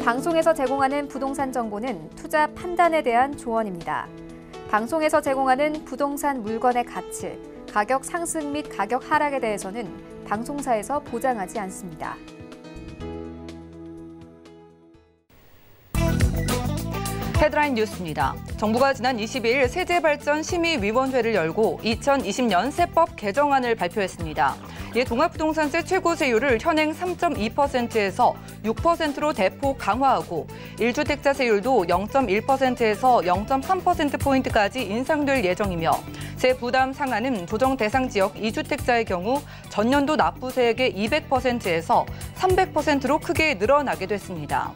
방송에서 제공하는 부동산 정보는 투자 판단에 대한 조언입니다. 방송에서 제공하는 부동산 물건의 가치, 가격 상승 및 가격 하락에 대해서는 방송사에서 보장하지 않습니다. 헤드라인 뉴스입니다. 정부가 지난 22일 세제발전심의위원회를 열고 2020년 세법 개정안을 발표했습니다. 이에 종합부동산세 최고세율을 현행 3.2%에서 6%로 대폭 강화하고 1주택자 세율도 0.1%에서 0.3%포인트까지 인상될 예정이며 세 부담 상한은 조정 대상 지역 2주택자의 경우 전년도 납부세액의 200%에서 300%로 크게 늘어나게 됐습니다.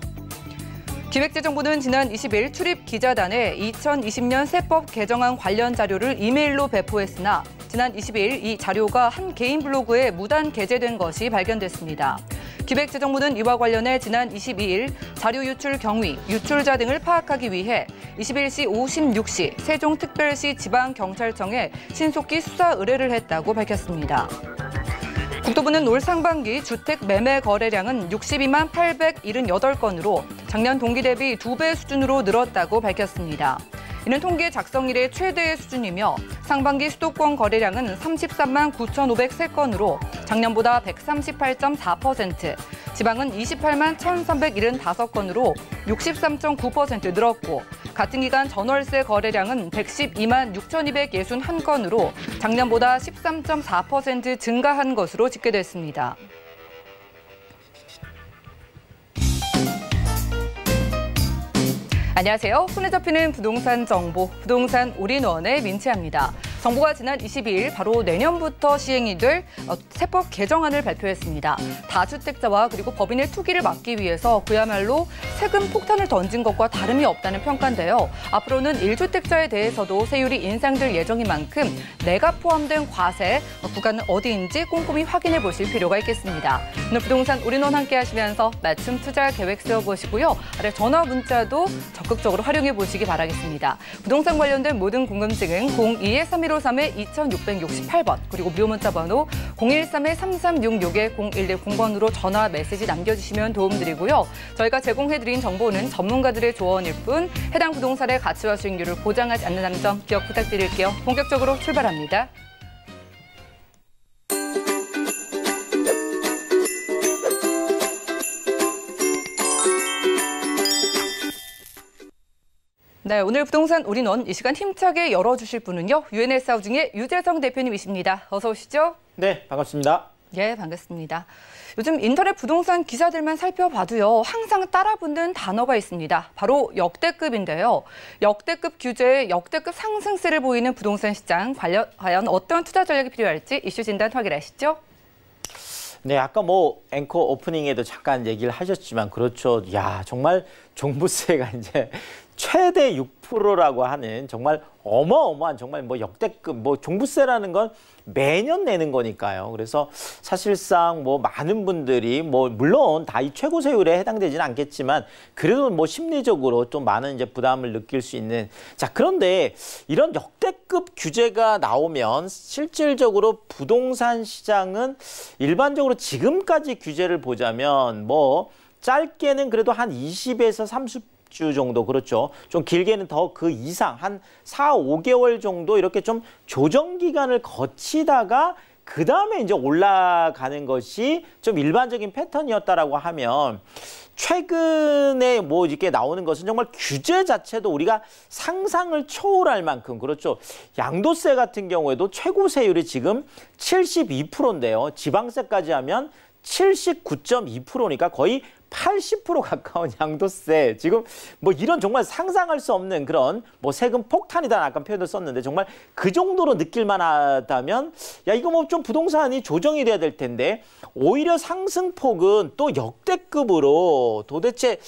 기획재정부는 지난 20일 출입 기자단에 2020년 세법 개정안 관련 자료를 이메일로 배포했으나 지난 22일 이 자료가 한 개인 블로그에 무단 게재된 것이 발견됐습니다. 기획재정부는 이와 관련해 지난 22일 자료 유출 경위, 유출자 등을 파악하기 위해 21시 56시 세종특별시 지방경찰청에 신속히 수사 의뢰를 했다고 밝혔습니다. 국토부는 올 상반기 주택 매매 거래량은 62만 878건으로 작년 동기 대비 2배 수준으로 늘었다고 밝혔습니다. 이는 통계 작성 이래 최대의 수준이며 상반기 수도권 거래량은 33만 9,503건으로 작년보다 138.4%, 지방은 28만 1,375건으로 63.9% 늘었고 같은 기간 전월세 거래량은 112만 6,261건으로 작년보다 13.4% 증가한 것으로 집계됐습니다. 안녕하세요. 손에 잡히는 부동산 정보, 부동산 올인원의 민채합니다. 정부가 지난 22일 바로 내년부터 시행이 될 세법 개정안을 발표했습니다. 다주택자와 그리고 법인의 투기를 막기 위해서 그야말로 세금 폭탄을 던진 것과 다름이 없다는 평가인데요. 앞으로는 1주택자에 대해서도 세율이 인상될 예정인 만큼 내가 포함된 과세 구간은 어디인지 꼼꼼히 확인해 보실 필요가 있겠습니다. 오늘 부동산 올인원 함께 하시면서 맞춤 투자 계획 세워보시고요. 아래 전화 문자도 적극적으로 활용해 보시기 바라겠습니다. 부동산 관련된 모든 궁금증은 02-3153-2668번 그리고 무료 문자 번호 013-3366-0110번으로 전화 메시지 남겨주시면 도움드리고요. 저희가 제공해드린 정보는 전문가들의 조언일 뿐 해당 부동산의 가치와 수익률을 보장하지 않는다는 점 기억 부탁드릴게요. 본격적으로 출발합니다. 네, 오늘 부동산 올인원 이 시간 힘차게 열어주실 분은요. UNS 하우징의 유재성 대표님이십니다. 어서 오시죠. 네, 반갑습니다. 예, 반갑습니다. 요즘 인터넷 부동산 기사들만 살펴봐도요. 항상 따라붙는 단어가 있습니다. 바로 역대급인데요. 역대급 규제에 역대급 상승세를 보이는 부동산 시장 과연 어떤 투자 전략이 필요할지 이슈 진단 확인하시죠. 네, 아까 앵커 오프닝에도 잠깐 얘기를 하셨지만 그렇죠. 야, 정말 종부세가 이제 최대 6%라고 하는 정말 어마어마한 정말 역대급 종부세라는 건 매년 내는 거니까요. 그래서 사실상 많은 분들이 물론 다 이 최고세율에 해당되지는 않겠지만 그래도 심리적으로 좀 많은 이제 부담을 느낄 수 있는 자, 그런데 이런 역대급 규제가 나오면 실질적으로 부동산 시장은 일반적으로 지금까지 규제를 보자면 짧게는 그래도 한 20에서 30주 정도 그렇죠. 좀 길게는 더 그 이상 한 4, 5개월 정도 이렇게 좀 조정 기간을 거치다가 그 다음에 이제 올라가는 것이 좀 일반적인 패턴이었다라고 하면 최근에 이렇게 나오는 것은 정말 규제 자체도 우리가 상상을 초월할 만큼 그렇죠. 양도세 같은 경우에도 최고 세율이 지금 72%인데요. 지방세까지 하면 79.2%니까 거의 80% 가까운 양도세. 지금 이런 정말 상상할 수 없는 그런 세금 폭탄이다 약간 표현을 썼는데 정말 그 정도로 느낄만 하다면 야, 이거 좀 부동산이 조정이 돼야 될 텐데 오히려 상승폭은 또 역대급으로 도대체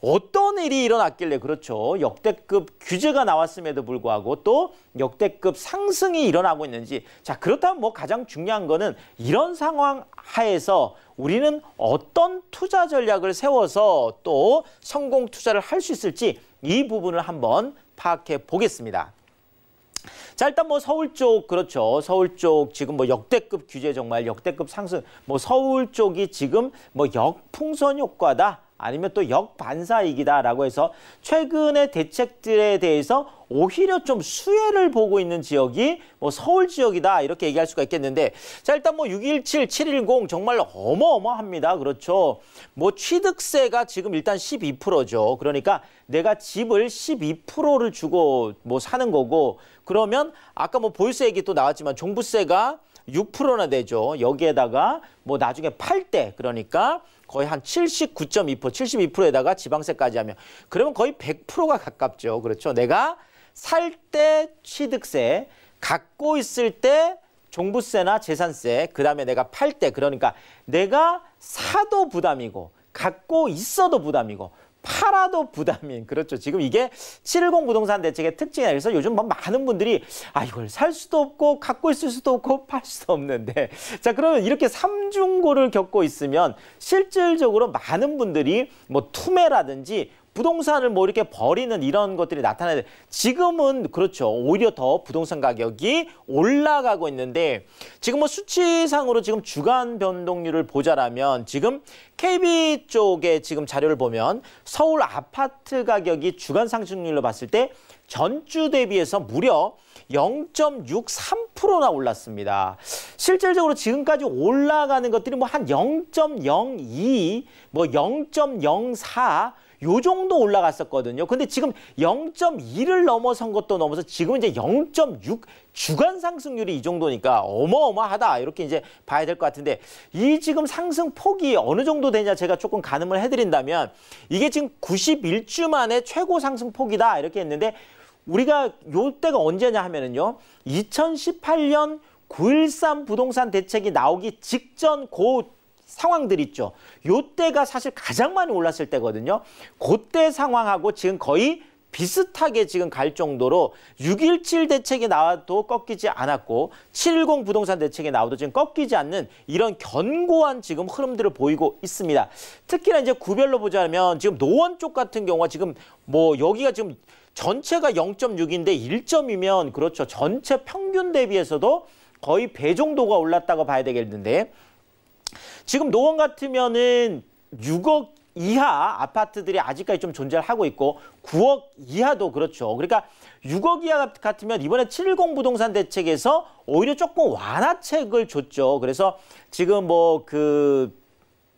어떤 일이 일어났길래 그렇죠. 역대급 규제가 나왔음에도 불구하고 또 역대급 상승이 일어나고 있는지. 자, 그렇다면 가장 중요한 거는 이런 상황 하에서 우리는 어떤 투자 전략을 세워서 또 성공 투자를 할 수 있을지 이 부분을 한번 파악해 보겠습니다. 자, 일단 서울 쪽 그렇죠. 서울 쪽 지금 역대급 규제 정말 역대급 상승 서울 쪽이 지금 역풍선 효과다. 아니면 또 역반사이익이다라고 해서 최근의 대책들에 대해서 오히려 좀 수혜를 보고 있는 지역이 뭐 서울 지역이다 이렇게 얘기할 수가 있겠는데 자 일단 뭐 617, 710 정말 어마어마합니다. 그렇죠. 뭐 취득세가 지금 일단 12%죠. 그러니까 내가 집을 12%를 주고 뭐 사는 거고 그러면 아까 뭐 보유세 얘기 또 나왔지만 종부세가 6%나 되죠. 여기에다가 뭐 나중에 팔 때 그러니까 거의 한 79.2%, 72%에다가 지방세까지 하면 그러면 거의 100%가 가깝죠. 그렇죠. 내가 살 때 취득세, 갖고 있을 때 종부세나 재산세, 그다음에 내가 팔 때 그러니까 내가 사도 부담이고 갖고 있어도 부담이고 팔아도 부담인 그렇죠. 지금 이게 710 부동산 대책의 특징이라 그래서 요즘 뭐 많은 분들이 이걸 살 수도 없고 갖고 있을 수도 없고 팔 수도 없는데 자 그러면 이렇게 삼중고를 겪고 있으면 실질적으로 많은 분들이 뭐 투매라든지 부동산을 뭐 이렇게 버리는 이런 것들이 나타나는데 지금은 그렇죠. 오히려 더 부동산 가격이 올라가고 있는데 지금 뭐 수치상으로 지금 주간 변동률을 보자라면 지금 KB 쪽에 지금 자료를 보면 서울 아파트 가격이 주간 상승률로 봤을 때 전주 대비해서 무려 0.63%나 올랐습니다. 실질적으로 지금까지 올라가는 것들이 뭐 한 0.02, 뭐 0.04 요 정도 올라갔었거든요. 근데 지금 0.2를 넘어선 것도 넘어서 지금 이제 0.6 주간 상승률이 이 정도니까 어마어마하다. 이렇게 이제 봐야 될 것 같은데 이 지금 상승 폭이 어느 정도 되냐 제가 조금 가늠을 해드린다면 이게 지금 91주 만에 최고 상승 폭이다. 이렇게 했는데 우리가 요 때가 언제냐 하면은요. 2018년 9.13 부동산 대책이 나오기 직전 상황들 있죠. 요때가 사실 가장 많이 올랐을 때거든요. 그때 상황하고 지금 거의 비슷하게 지금 갈 정도로 6.17 대책이 나와도 꺾이지 않았고 7.10 부동산 대책이 나와도 지금 꺾이지 않는 이런 견고한 지금 흐름들을 보이고 있습니다. 특히나 이제 구별로 보자면 지금 노원 쪽 같은 경우가 지금 뭐 여기가 지금 전체가 0.6인데 1점이면 그렇죠. 전체 평균 대비해서도 거의 배 정도가 올랐다고 봐야 되겠는데 지금 노원 같으면은 6억 이하 아파트들이 아직까지 좀 존재를 하고 있고 9억 이하도 그렇죠. 그러니까 6억 이하 같으면 이번에 710 부동산 대책에서 오히려 조금 완화책을 줬죠. 그래서 지금 뭐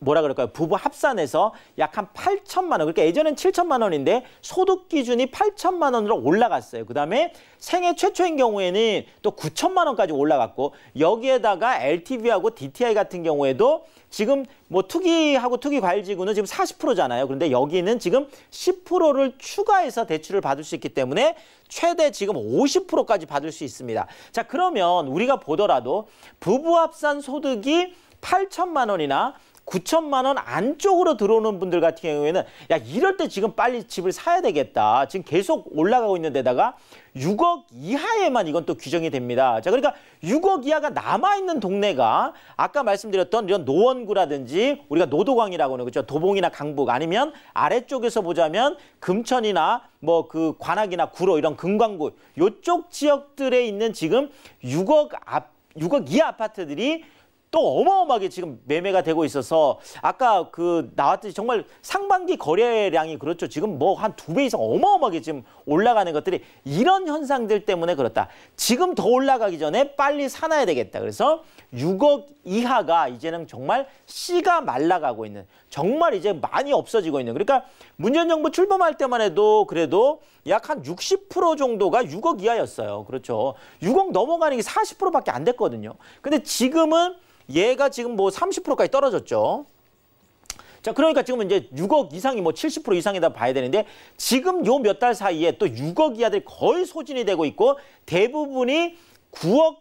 뭐라 그럴까요? 부부 합산해서 약 한 8천만 원. 그러니까 예전엔 7천만 원인데 소득 기준이 8천만 원으로 올라갔어요. 그다음에 생애 최초인 경우에는 또 9천만 원까지 올라갔고 여기에다가 LTV하고 DTI 같은 경우에도 지금 뭐 투기하고 투기과열지구는 지금 40%잖아요. 그런데 여기는 지금 10%를 추가해서 대출을 받을 수 있기 때문에 최대 지금 50%까지 받을 수 있습니다. 자, 그러면 우리가 보더라도 부부 합산 소득이 8천만 원이나 9천만 원 안쪽으로 들어오는 분들 같은 경우에는 야 이럴 때 지금 빨리 집을 사야 되겠다. 지금 계속 올라가고 있는 데다가 6억 이하에만 이건 또 규정이 됩니다. 자 그러니까 6억 이하가 남아있는 동네가 아까 말씀드렸던 이런 노원구라든지 우리가 노도광이라고 하는 거죠. 도봉이나 강북 아니면 아래쪽에서 보자면 금천이나 뭐 관악이나 구로 이런 금광구 요쪽 지역들에 있는 지금 6억 이하 아파트들이 또 어마어마하게 지금 매매가 되고 있어서 아까 나왔듯이 정말 상반기 거래량이 그렇죠. 지금 뭐 한 2배 이상 어마어마하게 지금 올라가는 것들이 이런 현상들 때문에 그렇다. 지금 더 올라가기 전에 빨리 사놔야 되겠다. 그래서 6억 이하가 이제는 정말 씨가 말라가고 있는 정말 이제 많이 없어지고 있는 그러니까 문재인 정부 출범할 때만 해도 그래도 약 한 60% 정도가 6억 이하였어요. 그렇죠. 6억 넘어가는 게 40%밖에 안 됐거든요. 근데 지금은 얘가 지금 뭐 30%까지 떨어졌죠. 자, 그러니까 지금은 이제 6억 이상이 뭐 70% 이상이다 봐야 되는데 지금 요 몇 달 사이에 또 6억 이하들이 거의 소진이 되고 있고 대부분이 9억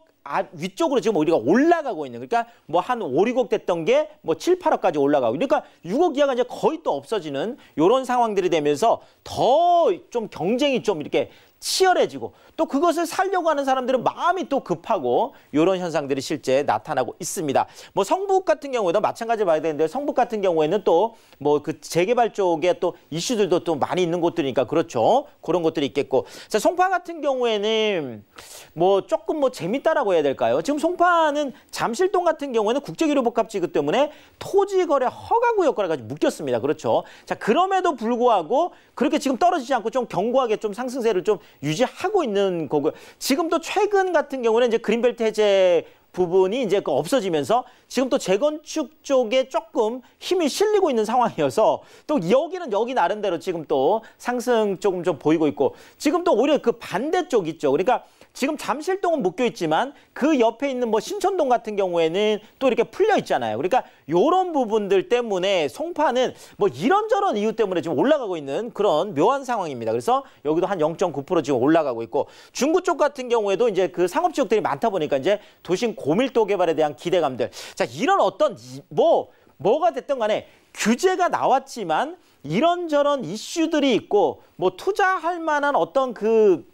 위쪽으로 지금 우리가 올라가고 있는 그러니까 뭐 한 5, 6억 됐던 게 뭐 7, 8억까지 올라가고 그러니까 6억 이하가 이제 거의 또 없어지는 이런 상황들이 되면서 더 좀 경쟁이 좀 이렇게 치열해지고 또 또 그것을 살려고 하는 사람들은 마음이 또 급하고 이런 현상들이 실제 나타나고 있습니다. 뭐 성북 같은 경우에도 마찬가지로 봐야 되는데 성북 같은 경우에는 또 뭐 그 재개발 쪽에 또 이슈들도 또 많이 있는 곳들이니까 그렇죠. 그런 것들이 있겠고. 자, 송파 같은 경우에는 뭐 조금 뭐 재밌다라고 해야 될까요? 지금 송파는 잠실동 같은 경우에는 국제기록복합지구 때문에 토지거래 허가구역거래 가지고 묶였습니다. 그렇죠. 자, 그럼에도 불구하고 그렇게 지금 떨어지지 않고 좀 견고하게 좀 상승세를 좀 유지하고 있는 거고요. 지금 또 최근 같은 경우는 이제 그린벨트 해제 부분이 이제 없어지면서 지금 또 재건축 쪽에 조금 힘이 실리고 있는 상황이어서 또 여기는 여기 나름대로 지금 또 상승 조금 좀 보이고 있고 지금 또 오히려 그 반대쪽 있죠. 그러니까 지금 잠실동은 묶여 있지만 그 옆에 있는 뭐 신천동 같은 경우에는 또 이렇게 풀려 있잖아요. 그러니까 이런 부분들 때문에 송파는 뭐 이런저런 이유 때문에 지금 올라가고 있는 그런 묘한 상황입니다. 그래서 여기도 한 0.9% 지금 올라가고 있고 중구 쪽 같은 경우에도 이제 그 상업 지역들이 많다 보니까 이제 도심 고밀도 개발에 대한 기대감들. 자, 이런 어떤 뭐가 됐든 간에 규제가 나왔지만 이런저런 이슈들이 있고 뭐 투자할 만한 어떤 그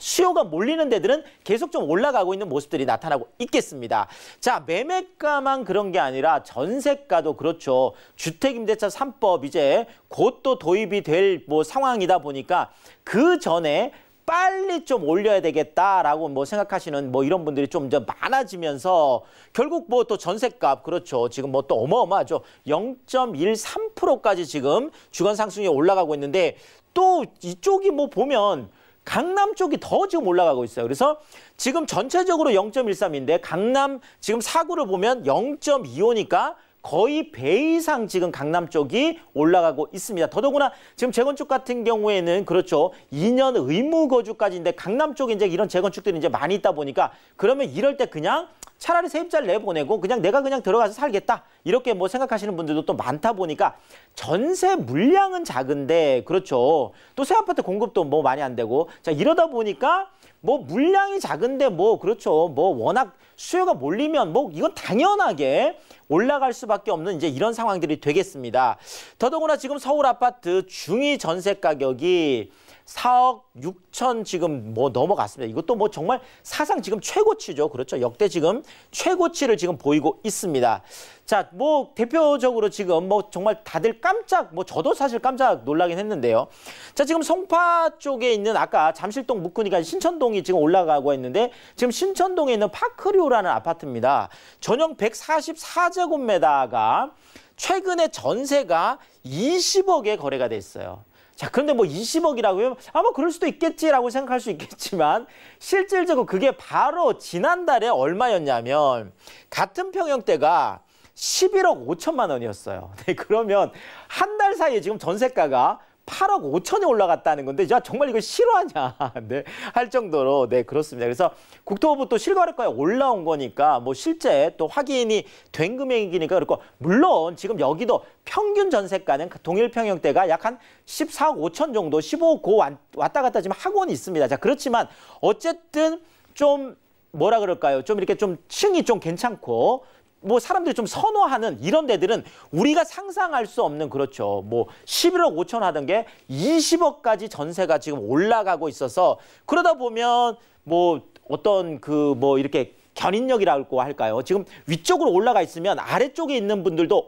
수요가 몰리는 데들은 계속 좀 올라가고 있는 모습들이 나타나고 있겠습니다. 자, 매매가만 그런 게 아니라 전세가도 그렇죠. 주택임대차 3법 이제 곧 또 도입이 될 뭐 상황이다 보니까 그 전에 빨리 좀 올려야 되겠다라고 뭐 생각하시는 뭐 이런 분들이 좀 많아지면서 결국 뭐 또 전세값 그렇죠. 지금 뭐 또 어마어마하죠. 0.13%까지 지금 주간 상승이 올라가고 있는데 또 이쪽이 뭐 보면 강남 쪽이 더 지금 올라가고 있어요. 그래서 지금 전체적으로 0.13인데 강남 지금 사구를 보면 0.25니까 거의 배 이상 지금 강남 쪽이 올라가고 있습니다. 더더구나 지금 재건축 같은 경우에는 그렇죠. 2년 의무 거주까지인데 강남 쪽에 이제 이런 재건축들이 이제 많이 있다 보니까 그러면 이럴 때 그냥 차라리 세입자를 내보내고 그냥 내가 그냥 들어가서 살겠다. 이렇게 뭐 생각하시는 분들도 또 많다 보니까 전세 물량은 작은데 그렇죠. 또 새 아파트 공급도 뭐 많이 안 되고 자 이러다 보니까 뭐 물량이 작은데 뭐 그렇죠. 뭐 워낙 수요가 몰리면 뭐 이건 당연하게 올라갈 수밖에 없는 이제 이런 상황들이 되겠습니다. 더더구나 지금 서울 아파트 중위 전세 가격이 4억 6천 지금 뭐 넘어갔습니다. 이것도 뭐 정말 사상 지금 최고치죠. 그렇죠. 역대 지금 최고치를 지금 보이고 있습니다. 자, 뭐 대표적으로 지금 뭐 정말 다들 깜짝 뭐 저도 사실 깜짝 놀라긴 했는데요. 자, 지금 송파 쪽에 있는 아까 잠실동 묶으니까 신천동이 지금 올라가고 있는데 지금 신천동에 있는 파크류라는 아파트입니다. 전용 144제곱미터가 최근에 전세가 20억에 거래가 됐어요. 자, 그런데 뭐 20억이라고 하면 아마 그럴 수도 있겠지라고 생각할 수 있겠지만 실질적으로 그게 바로 지난달에 얼마였냐면 같은 평형대가 11억 5천만 원이었어요. 네, 그러면 한 달 사이에 지금 전세가가 8억 5천이 올라갔다는 건데 야 정말 이거 실화냐 네, 할 정도로 네 그렇습니다. 그래서 국토부 또 실거래가에 올라온 거니까 뭐 실제 또 확인이 된 금액이니까 그렇고 물론 지금 여기도 평균 전세가는 동일 평형대가 약 한 14억 5천 정도 15억 고 왔다 갔다 지금 하고는 있습니다. 자 그렇지만 어쨌든 좀 뭐라 그럴까요? 좀 이렇게 좀 층이 좀 괜찮고 뭐 사람들이 좀 선호하는 이런 데들은 우리가 상상할 수 없는 그렇죠. 뭐 11억 5천 하던 게 20억까지 전세가 지금 올라가고 있어서 그러다 보면 뭐 어떤 그 뭐 이렇게 견인력이라고 할까요? 지금 위쪽으로 올라가 있으면 아래쪽에 있는 분들도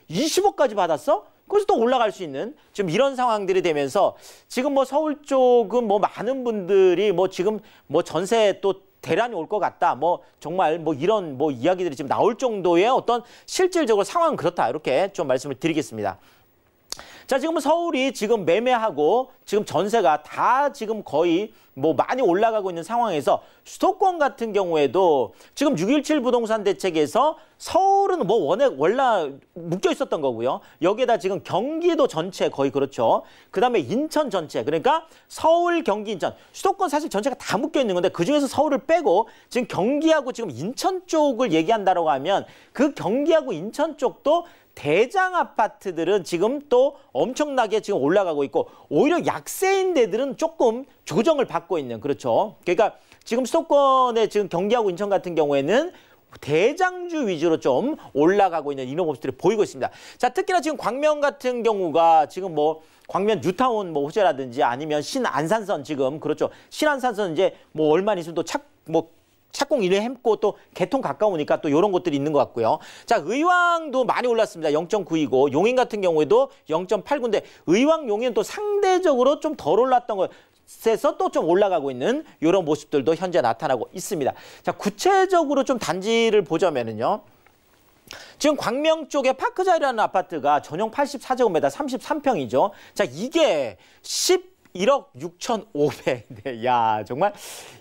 20억까지 받았어? 그래서 또 올라갈 수 있는 지금 이런 상황들이 되면서 지금 뭐 서울 쪽은 뭐 많은 분들이 뭐 지금 뭐 전세 또 대란이 올 것 같다. 뭐 정말 뭐 이런 뭐 이야기들이 지금 나올 정도의 어떤 실질적으로 상황은 그렇다. 이렇게 좀 말씀을 드리겠습니다. 자, 지금 서울이 지금 매매하고 지금 전세가 다 지금 거의 뭐 많이 올라가고 있는 상황에서 수도권 같은 경우에도 지금 6.17 부동산 대책에서 서울은 뭐 원래 묶여 있었던 거고요. 여기에다 지금 경기도 전체 거의 그렇죠. 그다음에 인천 전체. 그러니까 서울, 경기, 인천. 수도권 사실 전체가 다 묶여 있는 건데 그중에서 서울을 빼고 지금 경기하고 지금 인천 쪽을 얘기한다고 하면 그 경기하고 인천 쪽도 대장 아파트들은 지금 또 엄청나게 지금 올라가고 있고 오히려 약세인 데들은 조금 조정을 받고 있는 그렇죠. 그러니까 지금 수도권의 지금 경기하고 인천 같은 경우에는 대장주 위주로 좀 올라가고 있는 이런 모습들이 보이고 있습니다. 자, 특히나 지금 광명 같은 경우가 지금 뭐 광명 뉴타운 뭐 호재라든지 아니면 신안산선 지금 그렇죠. 신안산선 이제 뭐 얼마 있으면 또 착공 일회 했고 또 개통 가까우니까 또 이런 것들이 있는 것 같고요. 자, 의왕도 많이 올랐습니다. 0.9이고 용인 같은 경우에도 0.89인데 의왕 용인은 또 상대적으로 좀 덜 올랐던 거. 에서 또 좀 올라가고 있는 이런 모습들도 현재 나타나고 있습니다. 자, 구체적으로 좀 단지를 보자면은요. 지금 광명 쪽에 파크자이라는 아파트가 전용 84제곱미터 33평이죠. 자, 이게 11억 6,500. 야, 정말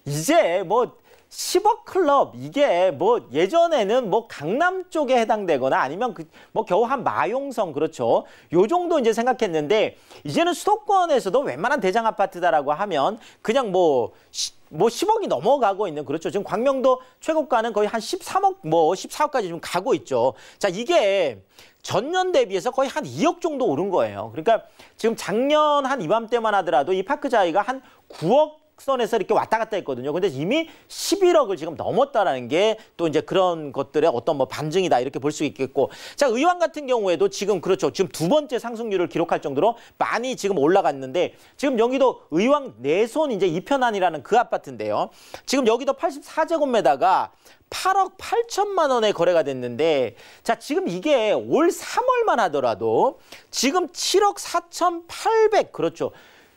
이제 뭐 10억 클럽 이게 뭐 예전에는 뭐 강남 쪽에 해당되거나 아니면 뭐 겨우 한 마용성 그렇죠. 요 정도 이제 생각했는데 이제는 수도권에서도 웬만한 대장 아파트다라고 하면 그냥 뭐 10억이 넘어가고 있는 그렇죠. 지금 광명도 최고가는 거의 한 13억 뭐 14억까지 좀 가고 있죠. 자, 이게 전년 대비해서 거의 한 2억 정도 오른 거예요. 그러니까 지금 작년 한 이맘때만 하더라도 이 파크자이가 한 9억 선에서 이렇게 왔다 갔다 했거든요. 근데 이미 11억을 지금 넘었다라는 게 또 이제 그런 것들의 어떤 뭐 반증이다 이렇게 볼 수 있겠고. 자, 의왕 같은 경우에도 지금 그렇죠. 지금 두 번째 상승률을 기록할 정도로 많이 지금 올라갔는데 지금 여기도 의왕 내손 이제 이편안이라는 그 아파트인데요. 지금 여기도 84제곱미터가 8억 8천만 원에 거래가 됐는데 자, 지금 이게 올 3월만 하더라도 지금 7억 4,800 그렇죠.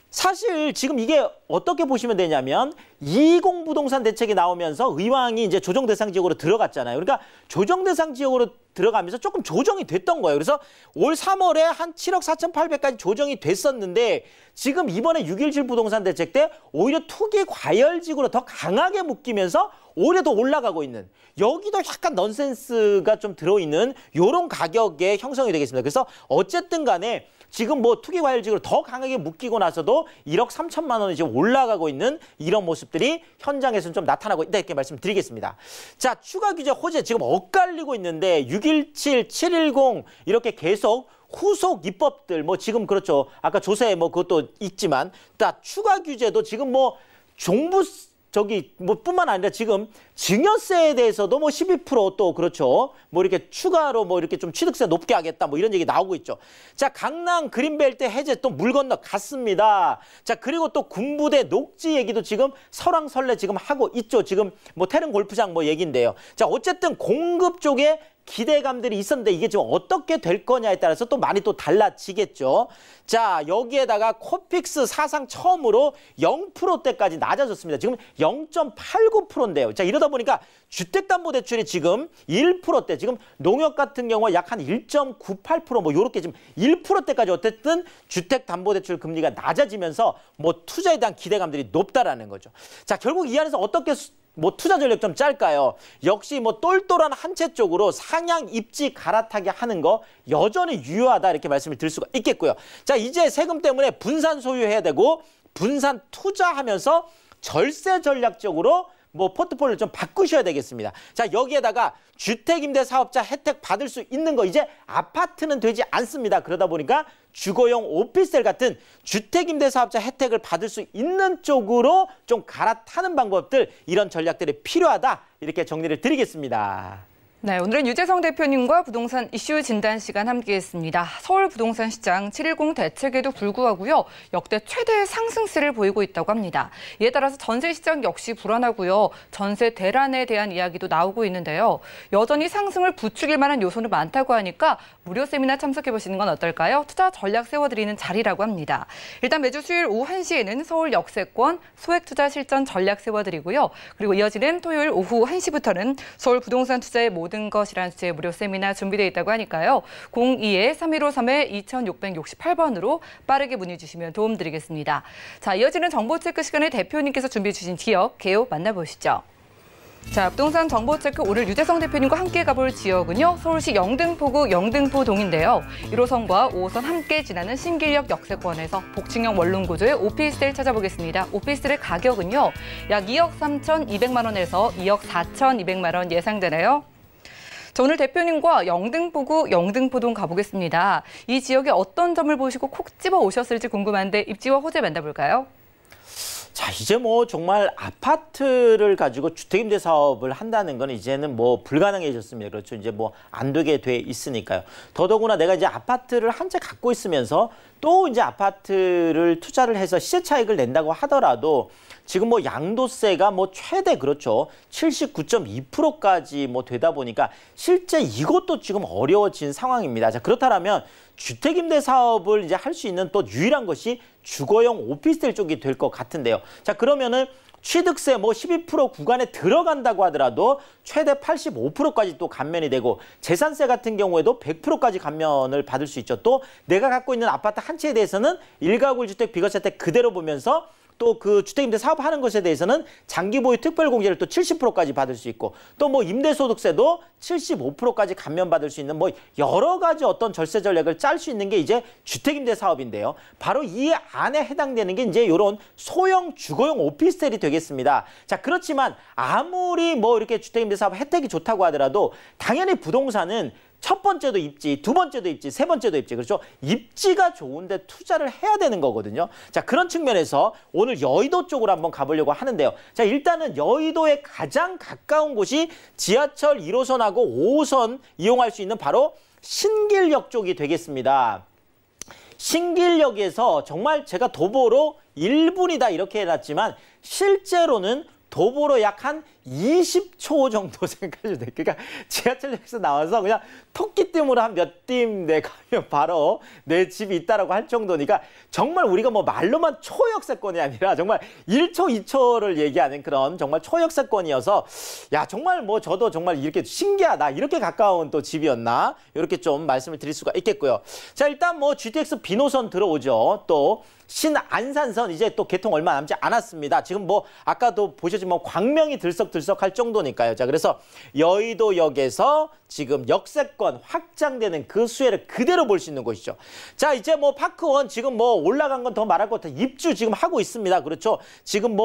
사실 지금 이게 어떻게 보시면 되냐면 220 부동산 대책이 나오면서 의왕이 이제 조정 대상 지역으로 들어갔잖아요. 그러니까 조정 대상 지역으로 들어가면서 조금 조정이 됐던 거예요. 그래서 올 3월에 한 7억 4,800까지 조정이 됐었는데 지금 이번에 6.17 부동산 대책 때 오히려 투기 과열지구로 더 강하게 묶이면서 오히려 더 올라가고 있는 여기도 약간 넌센스가 좀 들어있는 이런 가격의 형성이 되겠습니다. 그래서 어쨌든 간에 지금 뭐 투기 과열지구로 더 강하게 묶이고 나서도 1억 3천만 원이 지금 올라가고 있는 이런 모습들이 현장에서는 좀 나타나고 있다 이렇게 말씀드리겠습니다. 자, 추가 규제 호재 지금 엇갈리고 있는데 6.17, 7.10 이렇게 계속 후속 입법들 뭐 지금 그렇죠. 아까 조세 뭐 그것도 있지만 다 추가 규제도 지금 뭐 종부 뭐 뿐만 아니라 지금 증여세에 대해서도 뭐 12% 그렇죠. 뭐 이렇게 추가로 뭐 이렇게 좀 취득세 높게 하겠다 뭐 이런 얘기 나오고 있죠. 자, 강남 그린벨트 해제 또 물 건너 갔습니다. 자, 그리고 또 군부대 녹지 얘기도 지금 설왕설래 지금 하고 있죠. 지금 뭐 태릉 골프장 뭐 얘기인데요. 자, 어쨌든 공급 쪽에 기대감들이 있었는데 이게 지금 어떻게 될 거냐에 따라서 또 많이 또 달라지겠죠. 자, 여기에다가 코픽스 사상 처음으로 0%대까지 낮아졌습니다. 지금 0.89%인데요. 자, 이러다 보니까 주택담보대출이 지금 1%대, 지금 농협 같은 경우가 약 한 1.98% 뭐 요렇게 지금 1%대까지 어쨌든 주택담보대출 금리가 낮아지면서 뭐 투자에 대한 기대감들이 높다라는 거죠. 자, 결국 이 안에서 어떻게 뭐 투자 전략 좀 짤까요? 역시 뭐 똘똘한 한 채 쪽으로 상향 입지 갈아타게 하는 거 여전히 유효하다 이렇게 말씀을 드릴 수가 있겠고요. 자, 이제 세금 때문에 분산 소유해야 되고 분산 투자하면서 절세 전략적으로 뭐 포트폴리오를 좀 바꾸셔야 되겠습니다. 자, 여기에다가 주택임대사업자 혜택 받을 수 있는 거 이제 아파트는 되지 않습니다. 그러다 보니까 주거용 오피스텔 같은 주택임대사업자 혜택을 받을 수 있는 쪽으로 좀 갈아타는 방법들 이런 전략들이 필요하다 이렇게 정리를 드리겠습니다. 네, 오늘은 유재성 대표님과 부동산 이슈 진단 시간 함께했습니다. 서울 부동산 시장 7.10 대책에도 불구하고요. 역대 최대의 상승세를 보이고 있다고 합니다. 이에 따라서 전세 시장 역시 불안하고요. 전세 대란에 대한 이야기도 나오고 있는데요. 여전히 상승을 부추길 만한 요소는 많다고 하니까 무료 세미나 참석해보시는 건 어떨까요? 투자 전략 세워드리는 자리라고 합니다. 일단 매주 수요일 오후 1시에는 서울 역세권 소액 투자 실전 전략 세워드리고요. 그리고 이어지는 토요일 오후 1시부터는 서울 부동산 투자의 모든 것이라는 주제의 무료 세미나 준비되어 있다고 하니까요. 02-3153-2668번으로 빠르게 문의 주시면 도움드리겠습니다. 자, 이어지는 정보체크 시간에 대표님께서 준비해 주신 지역, 개요 만나보시죠. 자, 부동산 정보체크 오늘 유재성 대표님과 함께 가볼 지역은요. 서울시 영등포구 영등포동인데요. 1호선과 5호선 함께 지나는 신길역 역세권에서 복층형 원룸 구조의 오피스텔 찾아보겠습니다. 오피스텔의 가격은요. 약 2억 3,200만 원에서 2억 4,200만 원 예상되네요. 자, 오늘 대표님과 영등포구 영등포동 가보겠습니다. 이 지역에 어떤 점을 보시고 콕 집어 오셨을지 궁금한데 입지와 호재 만나볼까요? 자, 이제 뭐 정말 아파트를 가지고 주택임대 사업을 한다는 건 이제는 뭐 불가능해졌습니다. 그렇죠. 이제 뭐 안 되게 돼 있으니까요. 더더구나 내가 이제 아파트를 한 채 갖고 있으면서 또 이제 아파트를 투자를 해서 시세 차익을 낸다고 하더라도 지금 뭐 양도세가 뭐 최대 그렇죠. 79.2%까지 뭐 되다 보니까 실제 이것도 지금 어려워진 상황입니다. 자, 그렇다면 주택임대 사업을 이제 할 수 있는 또 유일한 것이 주거용 오피스텔 쪽이 될 것 같은데요. 자, 그러면은 취득세 뭐 12% 구간에 들어간다고 하더라도 최대 85%까지 또 감면이 되고 재산세 같은 경우에도 100%까지 감면을 받을 수 있죠. 또 내가 갖고 있는 아파트 한 채에 대해서는 1가구 1주택 비과세 혜택 그대로 보면서 또 그 주택임대 사업하는 것에 대해서는 장기보유 특별공제를 또 70%까지 받을 수 있고 또 뭐 임대소득세도 75%까지 감면받을 수 있는 뭐 여러 가지 어떤 절세 전략을 짤 수 있는 게 이제 주택임대 사업인데요. 바로 이 안에 해당되는 게 이제 이런 소형 주거용 오피스텔이 되겠습니다. 자, 그렇지만 아무리 뭐 이렇게 주택임대 사업 혜택이 좋다고 하더라도 당연히 부동산은 첫 번째도 입지, 두 번째도 입지, 세 번째도 입지. 그렇죠? 입지가 좋은데 투자를 해야 되는 거거든요. 자, 그런 측면에서 오늘 여의도 쪽으로 한번 가보려고 하는데요. 자, 일단은 여의도에 가장 가까운 곳이 지하철 1호선하고 5호선 이용할 수 있는 바로 신길역 쪽이 되겠습니다. 신길역에서 정말 제가 도보로 1분이다 이렇게 해놨지만 실제로는 도보로 약 한 20초 정도 생각하셔도 돼요. 그러니까 지하철역에서 나와서 그냥 토끼띠으로 한 몇 띠 내 가면 바로 내 집이 있다라고 할 정도니까 정말 우리가 뭐 말로만 초역세권이 아니라 정말 1초, 2초를 얘기하는 그런 정말 초역세권이어서 야, 정말 뭐 저도 정말 이렇게 신기하다. 이렇게 가까운 또 집이었나? 이렇게 좀 말씀을 드릴 수가 있겠고요. 자, 일단 뭐 GTX 비노선 들어오죠. 또 신안산선 이제 또 개통 얼마 남지 않았습니다. 지금 뭐 아까도 보셨지만 광명이 들썩들썩할 정도니까요. 자, 그래서 여의도역에서 지금 역세권 확장되는 그 수혜를 그대로 볼 수 있는 곳이죠. 자, 이제 뭐 파크원 지금 뭐 올라간 건 더 말할 것 같아. 입주 지금 하고 있습니다. 그렇죠. 지금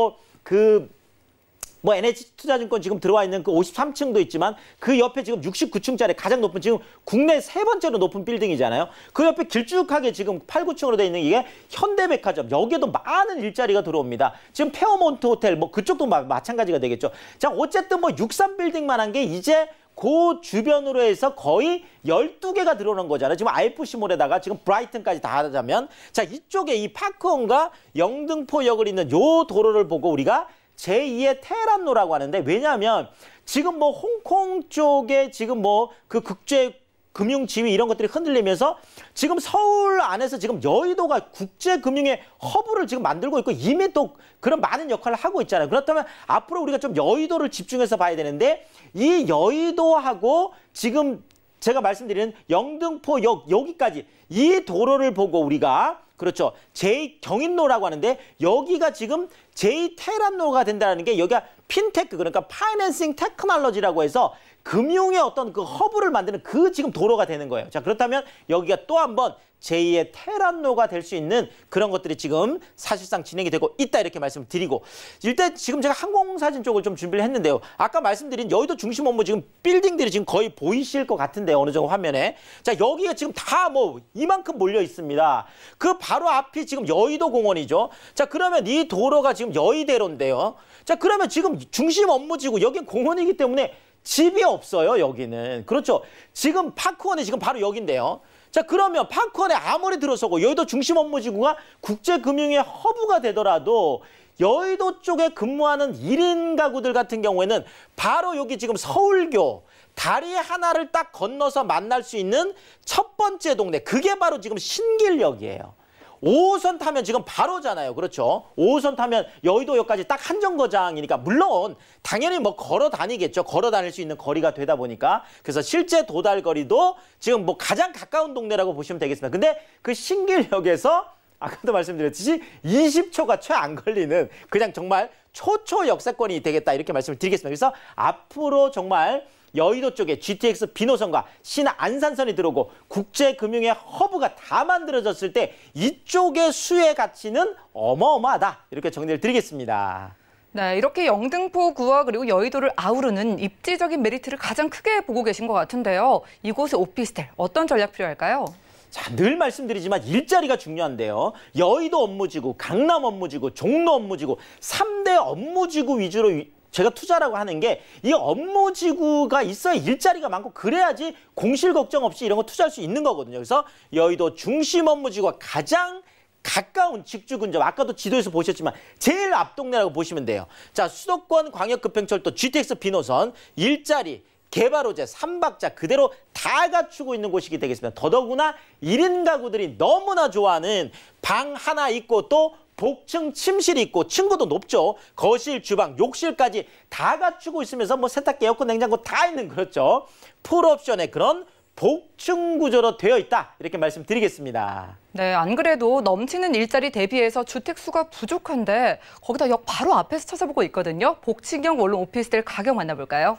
NH투자증권 지금 들어와 있는 그 53층도 있지만 그 옆에 지금 69층짜리 가장 높은 지금 국내 세 번째로 높은 빌딩이잖아요. 그 옆에 길쭉하게 지금 8, 9층으로 되어 있는 이게 현대백화점. 여기에도 많은 일자리가 들어옵니다. 지금 페어몬트 호텔 뭐 그쪽도 마찬가지가 되겠죠. 자, 어쨌든 뭐 63빌딩만 한 게 이제 그 주변으로 해서 거의 12개가 들어오는 거잖아요. 지금 IFC몰에다가 지금 브라이튼까지 다 하자면 자, 이쪽에 이 파크원과 영등포역을 잇는 요 도로를 보고 우리가 제2의 테헤란로라고 하는데 왜냐하면 지금 뭐 홍콩 쪽에 지금 뭐 그 국제 금융 지위 이런 것들이 흔들리면서 지금 서울 안에서 지금 여의도가 국제 금융의 허브를 지금 만들고 있고 이미 또 그런 많은 역할을 하고 있잖아요. 그렇다면 앞으로 우리가 좀 여의도를 집중해서 봐야 되는데 이 여의도하고 지금 제가 말씀드리는 영등포역 여기까지 이 도로를 보고 우리가 그렇죠. 제2경인로라고 하는데 여기가 지금 제2테헤란로가 된다는 게 여기가 핀테크 그러니까 파이낸싱 테크놀로지라고 해서 금융의 어떤 그 허브를 만드는 그 지금 도로가 되는 거예요. 자, 그렇다면 여기가 또 한번 제2의 테헤란로가 될 수 있는 그런 것들이 지금 사실상 진행이 되고 있다 이렇게 말씀을 드리고 일단 지금 제가 항공사진 쪽을 좀 준비를 했는데요. 아까 말씀드린 여의도 중심 업무 지금 빌딩들이 지금 거의 보이실 것 같은데 어느 정도 화면에 자, 여기가 지금 다 뭐 이만큼 몰려 있습니다. 그 바로 앞이 지금 여의도 공원이죠. 자, 그러면 이 도로가 지금 여의대로인데요. 자, 그러면 지금 중심 업무지구 여긴 공원이기 때문에 집이 없어요. 여기는 그렇죠. 지금 파크원이 지금 바로 여기인데요. 자, 그러면 파크원에 아무리 들어서고 여의도 중심 업무지구가 국제금융의 허브가 되더라도 여의도 쪽에 근무하는 1인 가구들 같은 경우에는 바로 여기 지금 서울교 다리 하나를 딱 건너서 만날 수 있는 첫 번째 동네 그게 바로 지금 신길역이에요. 5호선 타면 지금 바로잖아요. 그렇죠. 5호선 타면 여의도역까지 딱 한 정거장이니까 물론 당연히 뭐 걸어 다니겠죠. 걸어 다닐 수 있는 거리가 되다 보니까 그래서 실제 도달거리도 지금 뭐 가장 가까운 동네라고 보시면 되겠습니다. 근데 그 신길역에서 아까도 말씀드렸듯이 20초가 채 안 걸리는 그냥 정말 초초 역세권이 되겠다 이렇게 말씀을 드리겠습니다. 그래서 앞으로 정말 여의도 쪽에 GTX 비노선과 신안산선이 들어오고 국제금융의 허브가 다 만들어졌을 때 이쪽의 수혜 가치는 어마어마하다. 이렇게 정리를 드리겠습니다. 네, 이렇게 영등포구와 그리고 여의도를 아우르는 입지적인 메리트를 가장 크게 보고 계신 것 같은데요. 이곳의 오피스텔 어떤 전략 필요할까요? 자, 늘 말씀드리지만 일자리가 중요한데요. 여의도 업무지구, 강남 업무지구, 종로 업무지구 3대 업무지구 위주로 제가 투자라고 하는 게 이 업무지구가 있어야 일자리가 많고 그래야지 공실 걱정 없이 이런 거 투자할 수 있는 거거든요. 그래서 여의도 중심 업무지구가 가장 가까운 직주 근접, 아까도 지도에서 보셨지만 제일 앞 동네라고 보시면 돼요. 자, 수도권 광역급행철도 GTX 비노선, 일자리, 개발 호재, 3박자 그대로 다 갖추고 있는 곳이게 되겠습니다. 더더구나 1인 가구들이 너무나 좋아하는 방 하나 있고 또 복층 침실이 있고 층고도 높죠. 거실, 주방, 욕실까지 다 갖추고 있으면서 뭐 세탁기, 에어컨, 냉장고 다 있는 그렇죠. 풀옵션의 그런 복층 구조로 되어 있다. 이렇게 말씀드리겠습니다. 네, 안 그래도 넘치는 일자리 대비해서 주택 수가 부족한데 거기다 역 바로 앞에서 찾아보고 있거든요. 복층형 원룸 오피스텔 가격 만나볼까요?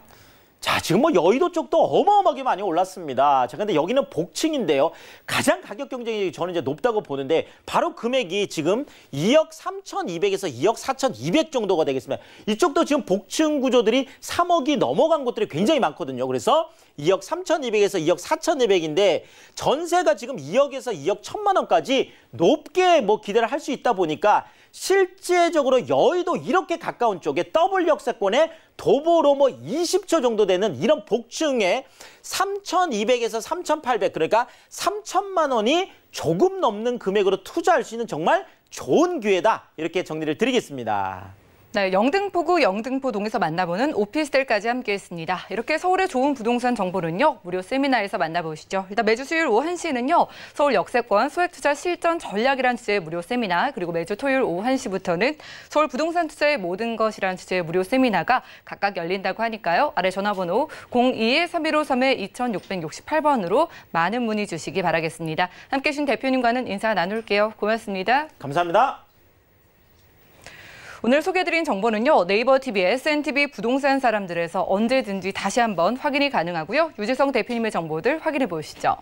자, 지금 뭐 여의도 쪽도 어마어마하게 많이 올랐습니다. 자, 근데 여기는 복층인데요. 가장 가격 경쟁이 저는 이제 높다고 보는데 바로 금액이 지금 2억 3,200에서 2억 4,200 정도가 되겠습니다. 이쪽도 지금 복층 구조들이 3억이 넘어간 곳들이 굉장히 많거든요. 그래서 2억 3,200에서 2억 4,200인데 전세가 지금 2억에서 2억 1,000만 원까지 높게 뭐 기대를 할 수 있다 보니까 실제적으로 여의도 이렇게 가까운 쪽에 더블 역세권에 도보로 뭐 20초 정도 되는 이런 복층에 3,200에서 3,800 그러니까 3,000만 원이 조금 넘는 금액으로 투자할 수 있는 정말 좋은 기회다. 이렇게 정리를 드리겠습니다. 네, 영등포구 영등포동에서 만나보는 오피스텔까지 함께했습니다. 이렇게 서울의 좋은 부동산 정보는요, 무료 세미나에서 만나보시죠. 일단 매주 수요일 오후 1시에는요, 서울 역세권 소액투자 실전 전략이라는 주제의 무료 세미나, 그리고 매주 토요일 오후 1시부터는 서울 부동산 투자의 모든 것이라는 주제의 무료 세미나가 각각 열린다고 하니까요. 아래 전화번호 02-3153-2668번으로 많은 문의 주시기 바라겠습니다. 함께해 주신 대표님과는 인사 나눌게요. 고맙습니다. 감사합니다. 오늘 소개해드린 정보는요. 네이버 TV, SNTV 부동산 사람들에서 언제든지 다시 한번 확인이 가능하고요. 유재성 대표님의 정보들 확인해 보시죠.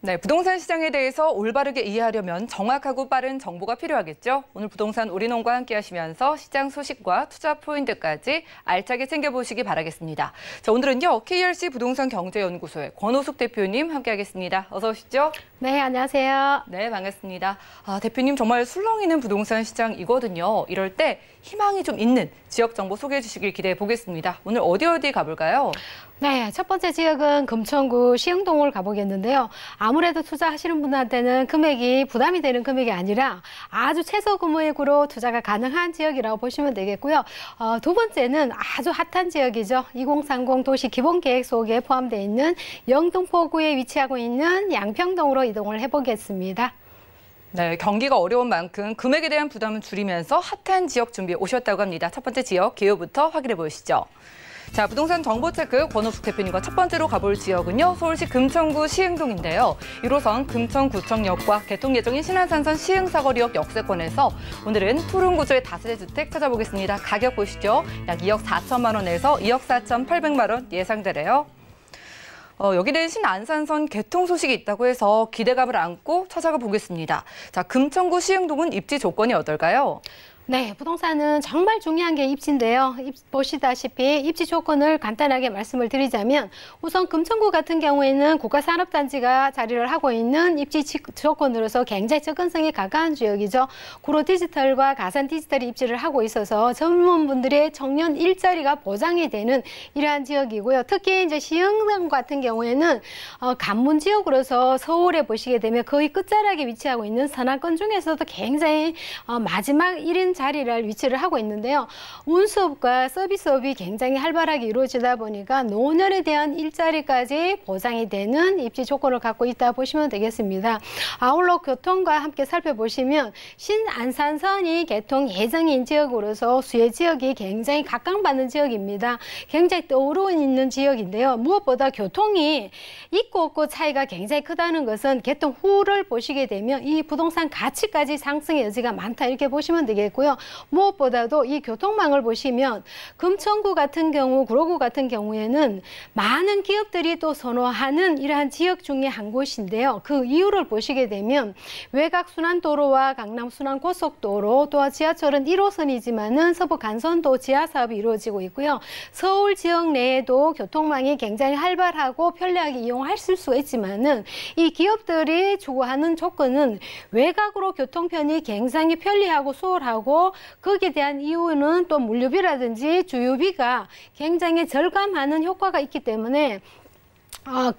네, 부동산 시장에 대해서 올바르게 이해하려면 정확하고 빠른 정보가 필요하겠죠. 오늘 부동산 우리농과 함께 하시면서 시장 소식과 투자 포인트까지 알차게 챙겨보시기 바라겠습니다. 자, 오늘은요, KRC 부동산 경제연구소의 권호숙 대표님 함께 하겠습니다. 어서 오시죠. 네, 안녕하세요. 네, 반갑습니다. 대표님 정말 술렁이는 부동산 시장이거든요. 이럴 때 희망이 좀 있는 지역 정보 소개해 주시길 기대해 보겠습니다. 오늘 어디 가볼까요? 네, 첫 번째 지역은 금천구 시흥동을 가보겠는데요. 아무래도 투자하시는 분한테는 금액이 부담이 되는 금액이 아니라 아주 최소 금액으로 투자가 가능한 지역이라고 보시면 되겠고요. 두 번째는 아주 핫한 지역이죠. 2030 도시 기본계획 속에 포함되어 있는 영등포구에 위치하고 있는 양평동으로 이동을 해보겠습니다. 네, 경기가 어려운 만큼 금액에 대한 부담을 줄이면서 핫한 지역 준비해 오셨다고 합니다. 첫 번째 지역 기호부터 확인해 보시죠. 자, 부동산 정보체크 권호숙 대표님과 첫 번째로 가볼 지역은요. 서울시 금천구 시흥동인데요. 1호선 금천구청역과 개통 예정인 신안산선 시흥사거리역 역세권에서 오늘은 푸른 구조의 다세대 주택 찾아보겠습니다. 가격 보시죠. 약 2억 4천만 원에서 2억 4,800만 원 예상되래요. 여기는 신안산선 개통 소식이 있다고 해서 기대감을 안고 찾아가 보겠습니다. 자, 금천구 시흥동은 입지 조건이 어떨까요? 네, 부동산은 정말 중요한 게 입지인데요. 보시다시피 입지 조건을 간단하게 말씀을 드리자면 우선 금천구 같은 경우에는 국가산업단지가 자리를 하고 있는 입지 조건으로서 굉장히 접근성이 가까운 지역이죠. 구로 디지털과 가산 디지털이 입지를 하고 있어서 젊은 분들의 청년 일자리가 보장이 되는 이러한 지역이고요. 특히 이제 시흥동 같은 경우에는 관문 지역으로서 서울에 보시게 되면 거의 끝자락에 위치하고 있는 선안권 중에서도 굉장히 마지막 1인 자리를 위치를 하고 있는데요. 운수업과 서비스업이 굉장히 활발하게 이루어지다 보니까 노년에 대한 일자리까지 보장이 되는 입지 조건을 갖고 있다 보시면 되겠습니다. 아울러 교통과 함께 살펴보시면 신안산선이 개통 예정인 지역으로서 수혜 지역이 굉장히 각광받는 지역입니다. 굉장히 떠오르고 있는 지역인데요. 무엇보다 교통이 있고 없고 차이가 굉장히 크다는 것은 개통 후를 보시게 되면 이 부동산 가치까지 상승의 여지가 많다 이렇게 보시면 되겠고요. 무엇보다도 이 교통망을 보시면 금천구 같은 경우, 구로구 같은 경우에는 많은 기업들이 또 선호하는 이러한 지역 중에 한 곳인데요. 그 이유를 보시게 되면 외곽순환도로와 강남순환고속도로 또 지하철은 1호선이지만은 서부간선도 지하사업이 이루어지고 있고요. 서울 지역 내에도 교통망이 굉장히 활발하고 편리하게 이용하실 수가 있지만은 이 기업들이 추구하는 조건은 외곽으로 교통편이 굉장히 편리하고 수월하고 거기에 대한 이유는 또 물류비라든지 주유비가 굉장히 절감하는 효과가 있기 때문에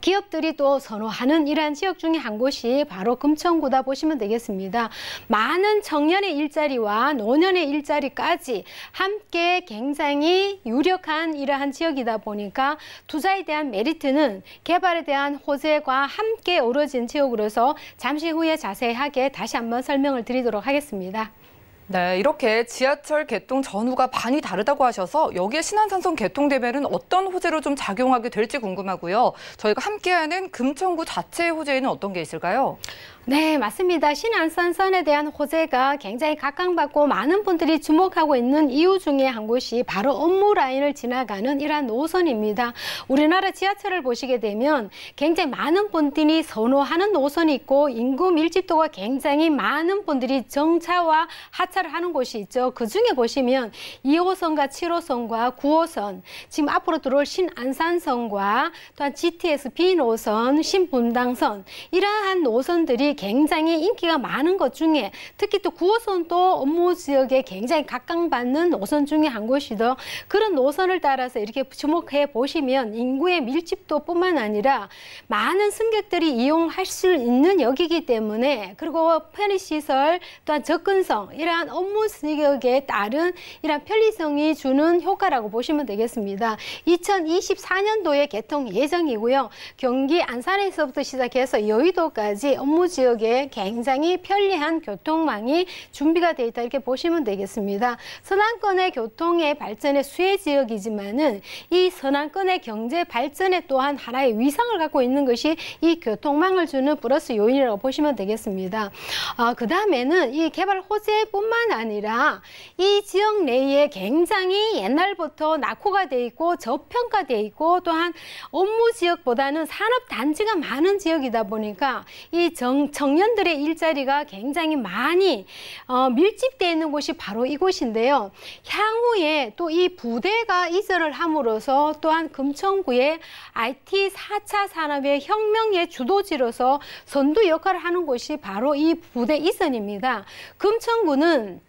기업들이 또 선호하는 이러한 지역 중에 한 곳이 바로 금천구다 보시면 되겠습니다. 많은 청년의 일자리와 노년의 일자리까지 함께 굉장히 유력한 이러한 지역이다 보니까 투자에 대한 메리트는 개발에 대한 호재와 함께 어우러진 지역으로서 잠시 후에 자세하게 다시 한번 설명을 드리도록 하겠습니다. 네, 이렇게 지하철 개통 전후가 많이 다르다고 하셔서 여기에 신안산선 개통되면은 어떤 호재로 좀 작용하게 될지 궁금하고요. 저희가 함께하는 금천구 자체의 호재에는 어떤 게 있을까요? 네, 맞습니다. 신안산선에 대한 호재가 굉장히 각광받고 많은 분들이 주목하고 있는 이유 중에 한 곳이 바로 업무 라인을 지나가는 이러한 노선입니다. 우리나라 지하철을 보시게 되면 굉장히 많은 분들이 선호하는 노선이 있고 인구 밀집도가 굉장히 많은 분들이 정차와 하차를 하는 곳이 있죠. 그중에 보시면 2호선과 7호선과 9호선, 지금 앞으로 들어올 신안산선과 또한 GTX B노선, 신분당선 이러한 노선들이 굉장히 인기가 많은 것 중에 특히 또 9호선도 업무 지역에 굉장히 각광받는 노선 중에 한 곳이죠. 그런 노선을 따라서 이렇게 주목해 보시면 인구의 밀집도뿐만 아니라 많은 승객들이 이용할 수 있는 역이기 때문에 그리고 편의시설 또한 접근성 이러한 업무 지역에 따른 이러한 편리성이 주는 효과라고 보시면 되겠습니다. 2024년도에 개통 예정이고요. 경기 안산에서부터 시작해서 여의도까지 업무 지역에 굉장히 편리한 교통망이 준비가 되어 있다 이렇게 보시면 되겠습니다. 서남권의 교통의 발전의 수혜 지역이지만은 이 서남권의 경제 발전에 또한 하나의 위상을 갖고 있는 것이 이 교통망을 주는 플러스 요인이라고 보시면 되겠습니다. 그 다음에는 이 개발 호재뿐만 아니라 이 지역 내에 굉장히 옛날부터 낙후가 되어 있고 저평가되어 있고 또한 업무 지역보다는 산업 단지가 많은 지역이다 보니까 이 청년들의 일자리가 굉장히 많이 밀집되어 있는 곳이 바로 이곳인데요. 향후에 또 이 부대가 이전을 함으로써 또한 금천구의 IT 4차 산업의 혁명의 주도지로서 선두 역할을 하는 곳이 바로 이 부대 이전입니다. 금천구는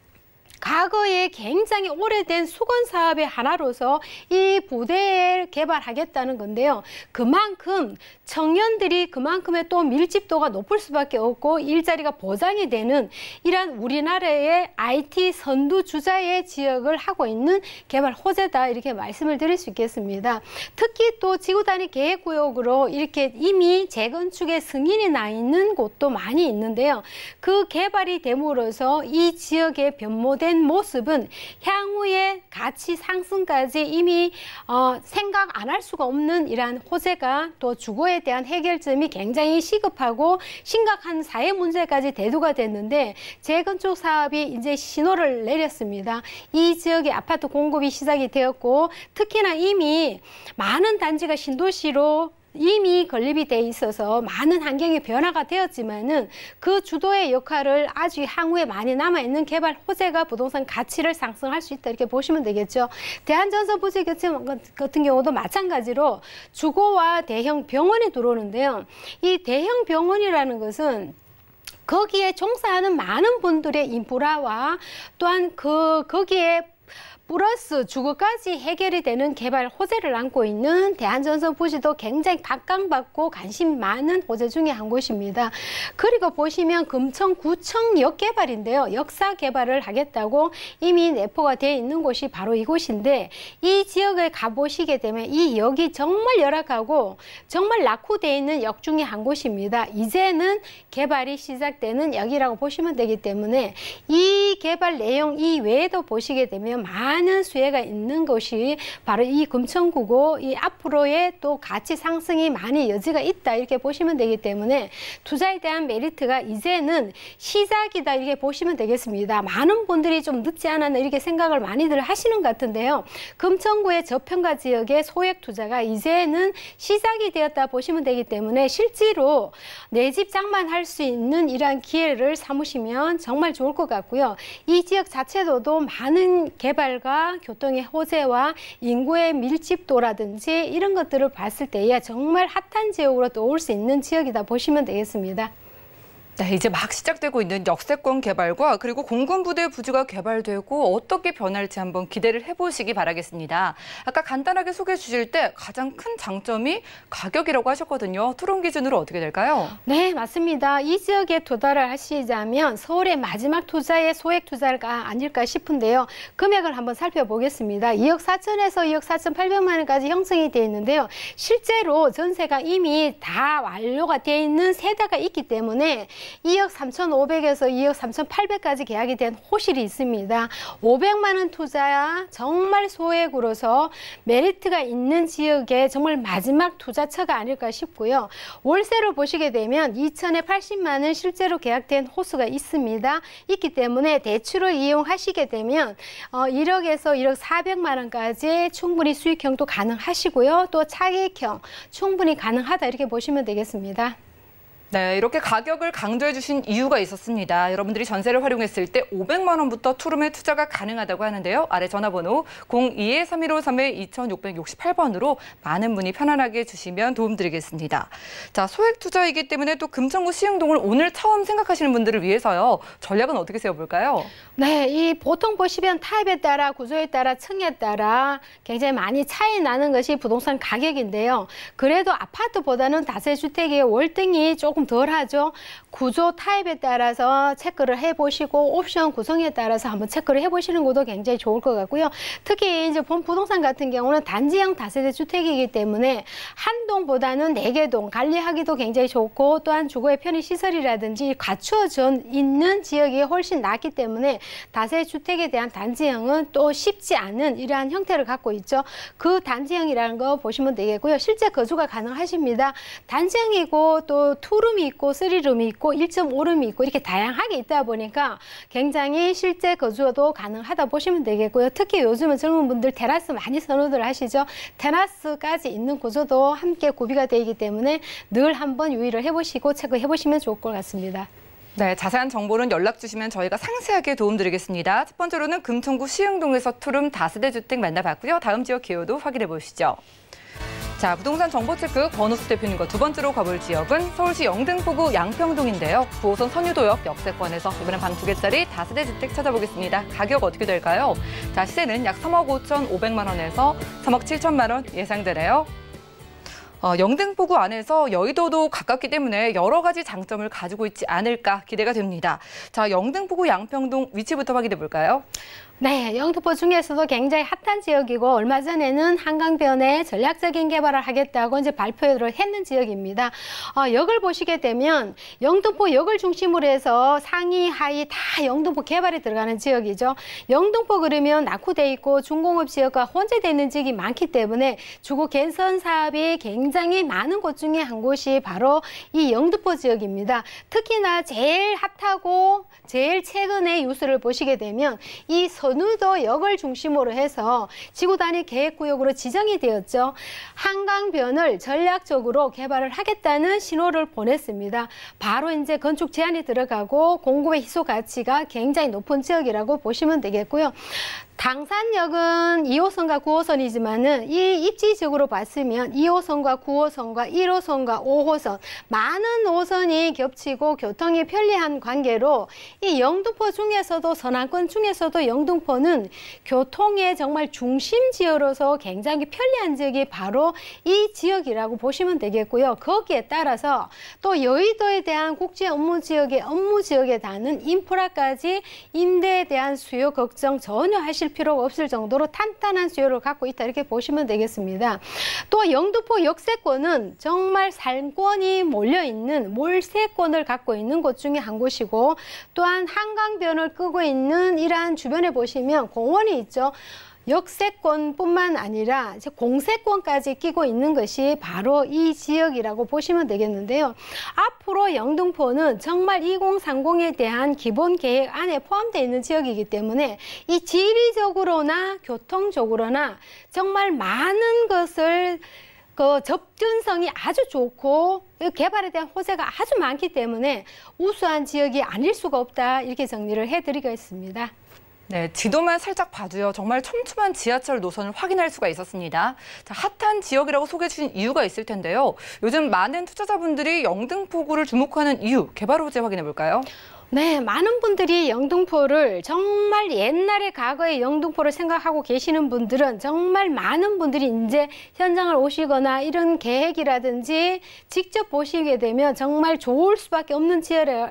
과거에 굉장히 오래된 수건 사업의 하나로서 이 부대를 개발하겠다는 건데요. 그만큼 청년들이 그만큼의 또 밀집도가 높을 수밖에 없고 일자리가 보장이 되는 이러한 우리나라의 IT 선두주자의 지역을 하고 있는 개발 호재다 이렇게 말씀을 드릴 수 있겠습니다. 특히 또 지구단위 계획구역으로 이렇게 이미 재건축의 승인이 나 있는 곳도 많이 있는데요. 그 개발이 됨으로써 이 지역의 변모된 모습은 향후의 가치 상승까지 이미 생각 안 할 수가 없는 이러한 호재가 또 주거에 대한 해결점이 굉장히 시급하고 심각한 사회 문제까지 대두가 됐는데 재건축 사업이 이제 신호를 내렸습니다. 이 지역의 아파트 공급이 시작이 되었고 특히나 이미 많은 단지가 신도시로 이미 건립이 돼 있어서 많은 환경의 변화가 되었지만은 그 주도의 역할을 아주 향후에 많이 남아있는 개발 호재가 부동산 가치를 상승할 수 있다 이렇게 보시면 되겠죠. 대한전선 부지 같은 경우도 마찬가지로 주거와 대형 병원이 들어오는데요. 이 대형 병원이라는 것은 거기에 종사하는 많은 분들의 인프라와 또한 거기에 플러스 주거까지 해결이 되는 개발 호재를 안고 있는 대한전선 부지도 굉장히 각광받고 관심이 많은 호재 중에 한 곳입니다. 그리고 보시면 금천구청역 개발인데요. 역사 개발을 하겠다고 이미 내포가 되어 있는 곳이 바로 이곳인데 이 지역에 가보시게 되면 이 역이 정말 열악하고 정말 낙후되어 있는 역 중에 한 곳입니다. 이제는 개발이 시작되는 역이라고 보시면 되기 때문에 이 개발 내용 이외에도 보시게 되면 많은 수혜가 있는 것이 바로 이 금천구고 이 앞으로의 또 가치 상승이 많이 여지가 있다 이렇게 보시면 되기 때문에 투자에 대한 메리트가 이제는 시작이다 이렇게 보시면 되겠습니다. 많은 분들이 좀 늦지 않았나 이렇게 생각을 많이들 하시는 것 같은데요. 금천구의 저평가 지역의 소액 투자가 이제는 시작이 되었다 보시면 되기 때문에 실제로 내 집 장만할 수 있는 이러한 기회를 삼으시면 정말 좋을 것 같고요. 이 지역 자체도 많은 개발과 교통의 호재와 인구의 밀집도라든지 이런 것들을 봤을 때에 정말 핫한 지역으로 떠올 수 있는 지역이다 보시면 되겠습니다. 네, 이제 막 시작되고 있는 역세권 개발과 그리고 공군부대 부지가 개발되고 어떻게 변할지 한번 기대를 해보시기 바라겠습니다. 아까 간단하게 소개해 주실 때 가장 큰 장점이 가격이라고 하셨거든요. 토론 기준으로 어떻게 될까요? 네, 맞습니다. 이 지역에 투자를 하시자면 서울의 마지막 투자의 소액 투자가 아닐까 싶은데요. 금액을 한번 살펴보겠습니다. 2억 4천에서 2억 4,800만 원까지 형성이 되어 있는데요. 실제로 전세가 이미 다 완료가 되어 있는 세대가 있기 때문에 2억 3,500에서 2억 3,800까지 계약이 된 호실이 있습니다. 500만 원 투자야 정말 소액으로서 메리트가 있는 지역에 정말 마지막 투자처가 아닐까 싶고요. 월세를 보시게 되면 2천에 80만 원 실제로 계약된 호수가 있습니다. 있기 때문에 대출을 이용하시게 되면 1억에서 1억 400만 원까지 충분히 수익형도 가능하시고요. 또 차익형 충분히 가능하다 이렇게 보시면 되겠습니다. 네, 이렇게 가격을 강조해 주신 이유가 있었습니다. 여러분들이 전세를 활용했을 때 500만 원부터 투룸에 투자가 가능하다고 하는데요. 아래 전화번호 02-3131-2668번으로 많은 분이 편안하게 주시면 도움드리겠습니다. 자, 소액 투자이기 때문에 또 금천구 시흥동을 오늘 처음 생각하시는 분들을 위해서요. 전략은 어떻게 세워볼까요? 네, 이 보통 보시면 타입에 따라 구조에 따라 층에 따라 굉장히 많이 차이 나는 것이 부동산 가격인데요. 그래도 아파트보다는 다세주택의 월등히 조금 덜하죠. 구조 타입에 따라서 체크를 해보시고 옵션 구성에 따라서 한번 체크를 해보시는 것도 굉장히 좋을 것 같고요. 특히 이제 본 부동산 같은 경우는 단지형 다세대 주택이기 때문에 한 동보다는 4개 동 관리하기도 굉장히 좋고 또한 주거의 편의시설이라든지 갖추어져 있는 지역이 훨씬 낫기 때문에 다세대 주택에 대한 단지형은 또 쉽지 않은 이러한 형태를 갖고 있죠. 그 단지형이라는 거 보시면 되겠고요. 실제 거주가 가능하십니다. 단지형이고 또 투룸이 있고 3룸이 있고 1.5룸이 있고 이렇게 다양하게 있다 보니까 굉장히 실제 거주도 가능하다 보시면 되겠고요. 특히 요즘은 젊은 분들 테라스 많이 선호들 하시죠. 테라스까지 있는 구조도 함께 구비가 되기 때문에 늘 한번 유의를 해보시고 체크해 보시면 좋을 것 같습니다. 네, 자세한 정보는 연락 주시면 저희가 상세하게 도움드리겠습니다. 첫 번째로는 금천구 시흥동에서 투룸 다세대 주택 만나봤고요. 다음 지역 기호도 확인해 보시죠. 자, 부동산 정보체크 권우숙 대표님과 두 번째로 가볼 지역은 서울시 영등포구 양평동인데요. 9호선 선유도역 역세권에서 이번엔 방 2개짜리 다세대 주택 찾아보겠습니다. 가격 어떻게 될까요? 자, 시세는 약 3억 5,500만 원에서 3억 7천만 원 예상되네요. 영등포구 안에서 여의도도 가깝기 때문에 여러 가지 장점을 가지고 있지 않을까 기대가 됩니다. 자, 영등포구 양평동 위치부터 확인해 볼까요? 네, 영등포 중에서도 굉장히 핫한 지역이고 얼마 전에는 한강변에 전략적인 개발을 하겠다고 이제 발표를 했는 지역입니다. 역을 보시게 되면 영등포 역을 중심으로 해서 상위, 하위 다 영등포 개발에 들어가는 지역이죠. 영등포 그러면 낙후돼 있고 중공업 지역과 혼재되어 있는 지역이 많기 때문에 주거 개선 사업이 굉장히 많은 곳 중에 한 곳이 바로 이 영등포 지역입니다. 특히나 제일 핫하고 제일 최근의 뉴스를 보시게 되면 이 선우도역을 중심으로 해서 지구 단위 계획구역으로 지정이 되었죠. 한강변을 전략적으로 개발을 하겠다는 신호를 보냈습니다. 바로 이제 건축 제한이 들어가고 공급의 희소 가치가 굉장히 높은 지역이라고 보시면 되겠고요. 당산역은 2호선과 9호선이지만은 이 입지적으로 봤으면 2호선과 9호선과 1호선과 5호선 많은 호선이 겹치고 교통이 편리한 관계로 이 영등포 중에서도 서남권 중에서도 영등포는 교통의 정말 중심 지역으로서 굉장히 편리한 지역이 바로 이 지역이라고 보시면 되겠고요. 거기에 따라서 또 여의도에 대한 국제 업무 지역에 닿는 인프라까지 임대에 대한 수요 걱정 전혀 하실 필요가 없을 정도로 탄탄한 수요를 갖고 있다 이렇게 보시면 되겠습니다. 또 영등포 역세권은 정말 상권이 몰려있는 몰세권을 갖고 있는 곳 중에 한 곳이고 또한 한강변을 끄고 있는 이러한 주변에 보시면 공원이 있죠. 역세권뿐만 아니라 공세권까지 끼고 있는 것이 바로 이 지역이라고 보시면 되겠는데요. 앞으로 영등포는 정말 2030에 대한 기본 계획 안에 포함되어 있는 지역이기 때문에 이 지리적으로나 교통적으로나 정말 많은 것을 접근성이 아주 좋고 개발에 대한 호재가 아주 많기 때문에 우수한 지역이 아닐 수가 없다 이렇게 정리를 해드리겠습니다. 네, 지도만 살짝 봐도요. 정말 촘촘한 지하철 노선을 확인할 수가 있었습니다. 자, 핫한 지역이라고 소개해 주신 이유가 있을 텐데요. 요즘 많은 투자자분들이 영등포구를 주목하는 이유, 개발 호재 확인해 볼까요? 네, 많은 분들이 영등포를 정말 옛날의 과거의 영등포를 생각하고 계시는 분들은 정말 많은 분들이 이제 현장을 오시거나 이런 계획이라든지 직접 보시게 되면 정말 좋을 수밖에 없는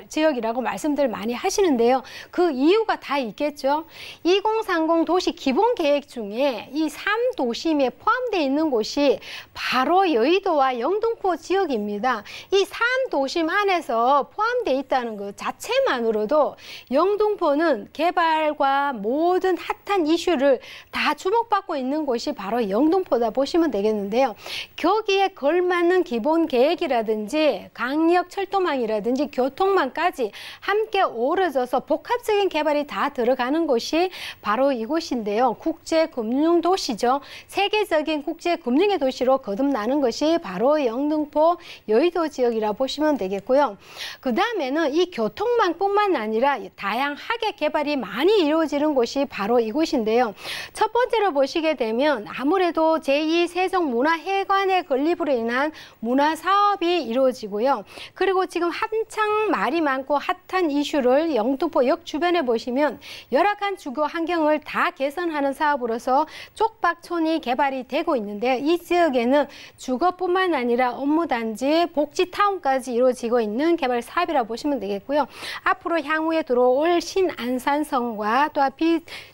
지역이라고 말씀들 많이 하시는데요. 그 이유가 다 있겠죠. 2030 도시 기본 계획 중에 이 3도심에 포함되어 있는 곳이 바로 여의도와 영등포 지역입니다. 이 3도심 안에서 포함되어 있다는 것 자체만 으로도 영등포는 개발과 모든 핫한 이슈를 다 주목받고 있는 곳이 바로 영등포다 보시면 되겠는데요. 거기에 걸맞는 기본 계획이라든지 강력 철도망이라든지 교통망까지 함께 어우러져서 복합적인 개발이 다 들어가는 곳이 바로 이곳인데요. 국제금융도시죠. 세계적인 국제금융의 도시로 거듭나는 것이 바로 영등포 여의도 지역이라 보시면 되겠고요. 그 다음에는 이 교통망 뿐만 아니라 다양하게 개발이 많이 이루어지는 곳이 바로 이곳인데요. 첫 번째로 보시게 되면 아무래도 제2세종문화회관의 건립으로 인한 문화사업이 이루어지고요. 그리고 지금 한창 말이 많고 핫한 이슈를 영등포역 주변에 보시면 열악한 주거 환경을 다 개선하는 사업으로서 쪽박촌이 개발이 되고 있는데 이 지역에는 주거뿐만 아니라 업무단지, 복지타운까지 이루어지고 있는 개발 사업이라고 보시면 되겠고요. 앞으로 향후에 들어올 신안산선과 또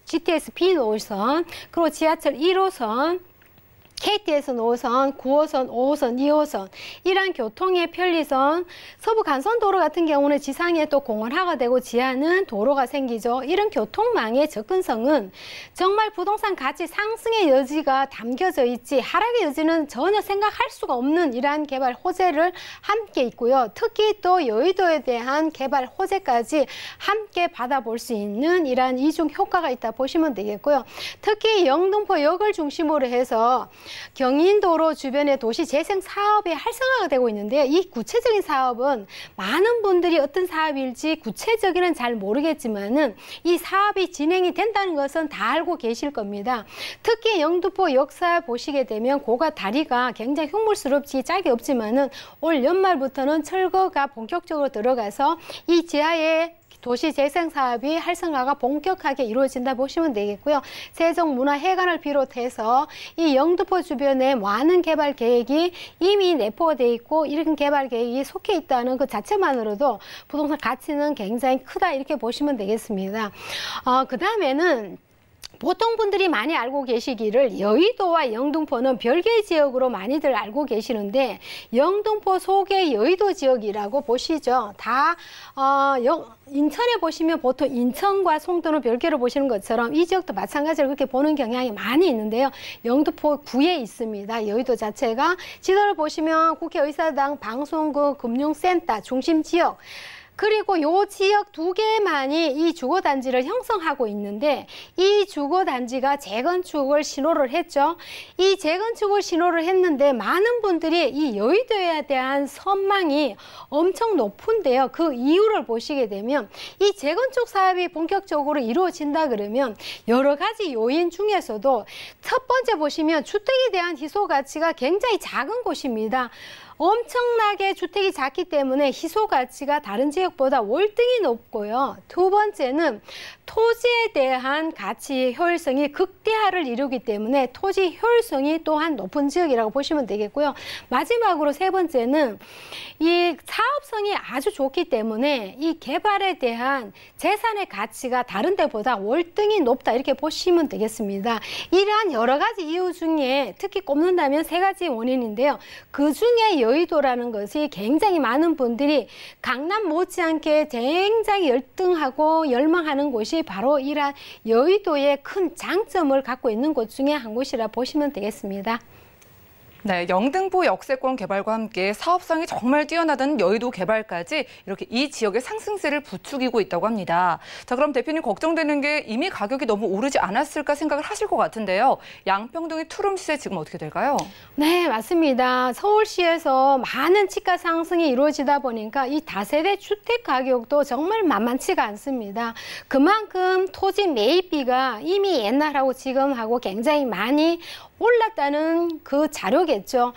GTX B 노선, 그리고 지하철 1호선, KTX 노선, 9호선, 5호선, 2호선 이러한 교통의 편리선, 서부 간선도로 같은 경우는 지상에 또 공원화가 되고 지하는 도로가 생기죠. 이런 교통망의 접근성은 정말 부동산 가치 상승의 여지가 담겨져 있지 하락의 여지는 전혀 생각할 수가 없는 이러한 개발 호재를 함께 있고요. 특히 또 여의도에 대한 개발 호재까지 함께 받아볼 수 있는 이러한 이중 효과가 있다 보시면 되겠고요. 특히 영등포역을 중심으로 해서 경인도로 주변의 도시 재생 사업이 활성화가 되고 있는데 이 구체적인 사업은 많은 분들이 어떤 사업일지 구체적인은 잘 모르겠지만은 이 사업이 진행이 된다는 것은 다 알고 계실 겁니다. 특히 영등포 역사 보시게 되면 고가 다리가 굉장히 흉물스럽지 짝이 없지만은 올 연말부터는 철거가 본격적으로 들어가서 이 지하에 도시 재생 사업이 활성화가 본격하게 이루어진다 보시면 되겠고요. 세종문화회관을 비롯해서 이 영등포 주변에 많은 개발 계획이 이미 내포가 돼 있고 이런 개발 계획이 속해 있다는 그 자체만으로도 부동산 가치는 굉장히 크다 이렇게 보시면 되겠습니다. 그 다음에는 보통 분들이 많이 알고 계시기를 여의도와 영등포는 별개의 지역으로 많이들 알고 계시는데 영등포 속의 여의도 지역이라고 보시죠. 다 인천에 보시면 보통 인천과 송도는 별개로 보시는 것처럼 이 지역도 마찬가지로 그렇게 보는 경향이 많이 있는데요. 영등포 구에 있습니다. 여의도 자체가 지도를 보시면 국회의사당 방송국 금융센터 중심 지역 그리고 요 지역 2개만이 이 주거단지를 형성하고 있는데 이 주거단지가 재건축을 신호를 했죠. 이 재건축을 신호를 했는데 많은 분들이 이 여의도에 대한 선망이 엄청 높은데요. 그 이유를 보시게 되면 이 재건축 사업이 본격적으로 이루어진다 그러면 여러 가지 요인 중에서도 첫 번째 보시면 주택에 대한 희소 가치가 굉장히 작은 곳입니다. 엄청나게 주택이 작기 때문에 희소 가치가 다른 지역보다 월등히 높고요. 두 번째는 토지에 대한 가치 효율성이 극대화를 이루기 때문에 토지 효율성이 또한 높은 지역이라고 보시면 되겠고요. 마지막으로 세 번째는 이 사업성이 아주 좋기 때문에 이 개발에 대한 재산의 가치가 다른 데보다 월등히 높다 이렇게 보시면 되겠습니다. 이러한 여러 가지 이유 중에 특히 꼽는다면 3가지 원인인데요. 그 중에 여의도라는 것이 굉장히 많은 분들이 강남 못지않게 굉장히 열등하고 열망하는 곳이 바로 이러한 여의도의 큰 장점을 갖고 있는 곳 중에 한 곳이라 보시면 되겠습니다. 네, 영등포 역세권 개발과 함께 사업성이 정말 뛰어나던 여의도 개발까지 이렇게 이 지역의 상승세를 부추기고 있다고 합니다. 자, 그럼 대표님 걱정되는 게 이미 가격이 너무 오르지 않았을까 생각을 하실 것 같은데요. 양평동의 투룸 시세 지금 어떻게 될까요? 네, 맞습니다. 서울시에서 많은 치가 상승이 이루어지다 보니까 이 다세대 주택 가격도 정말 만만치가 않습니다. 그만큼 토지 매입비가 이미 옛날하고 지금하고 굉장히 많이 올랐다는 그 자료겠죠.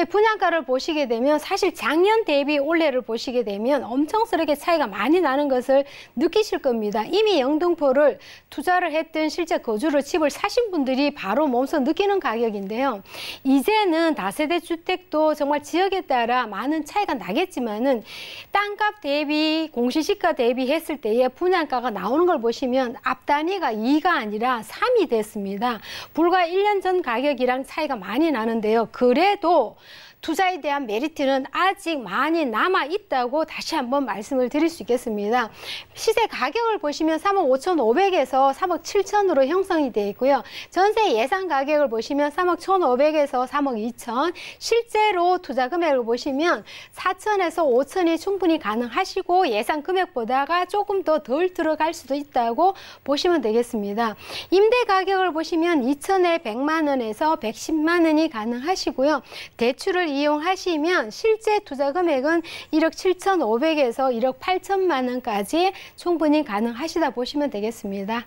분양가를 보시게 되면 사실 작년 대비 올해를 보시게 되면 엄청스럽게 차이가 많이 나는 것을 느끼실 겁니다. 이미 영등포를 투자를 했든 실제 거주를 집을 사신 분들이 바로 몸소 느끼는 가격인데요. 이제는 다세대 주택도 정말 지역에 따라 많은 차이가 나겠지만은 땅값 대비 공시지가 대비했을 때의 분양가가 나오는 걸 보시면 앞 단위가 2가 아니라 3이 됐습니다. 불과 1년 전 가격 이랑 차이가 많이 나는데요. 그래도 투자에 대한 메리트는 아직 많이 남아 있다고 다시 한번 말씀을 드릴 수 있겠습니다. 시세 가격을 보시면 3억 5,500에서 3억 7천으로 형성이 되어 있고요. 전세 예상 가격을 보시면 3억 1,500에서 3억 2천, 실제로 투자 금액을 보시면 4천에서 5천이 충분히 가능하시고 예상 금액보다가 조금 더 덜 들어갈 수도 있다고 보시면 되겠습니다. 임대 가격을 보시면 2천에 100만 원에서 110만 원이 가능하시고요. 대출을 이용하시면 실제 투자 금액은 1억 7,500에서 1억 8천만 원까지 충분히 가능하시다 보시면 되겠습니다.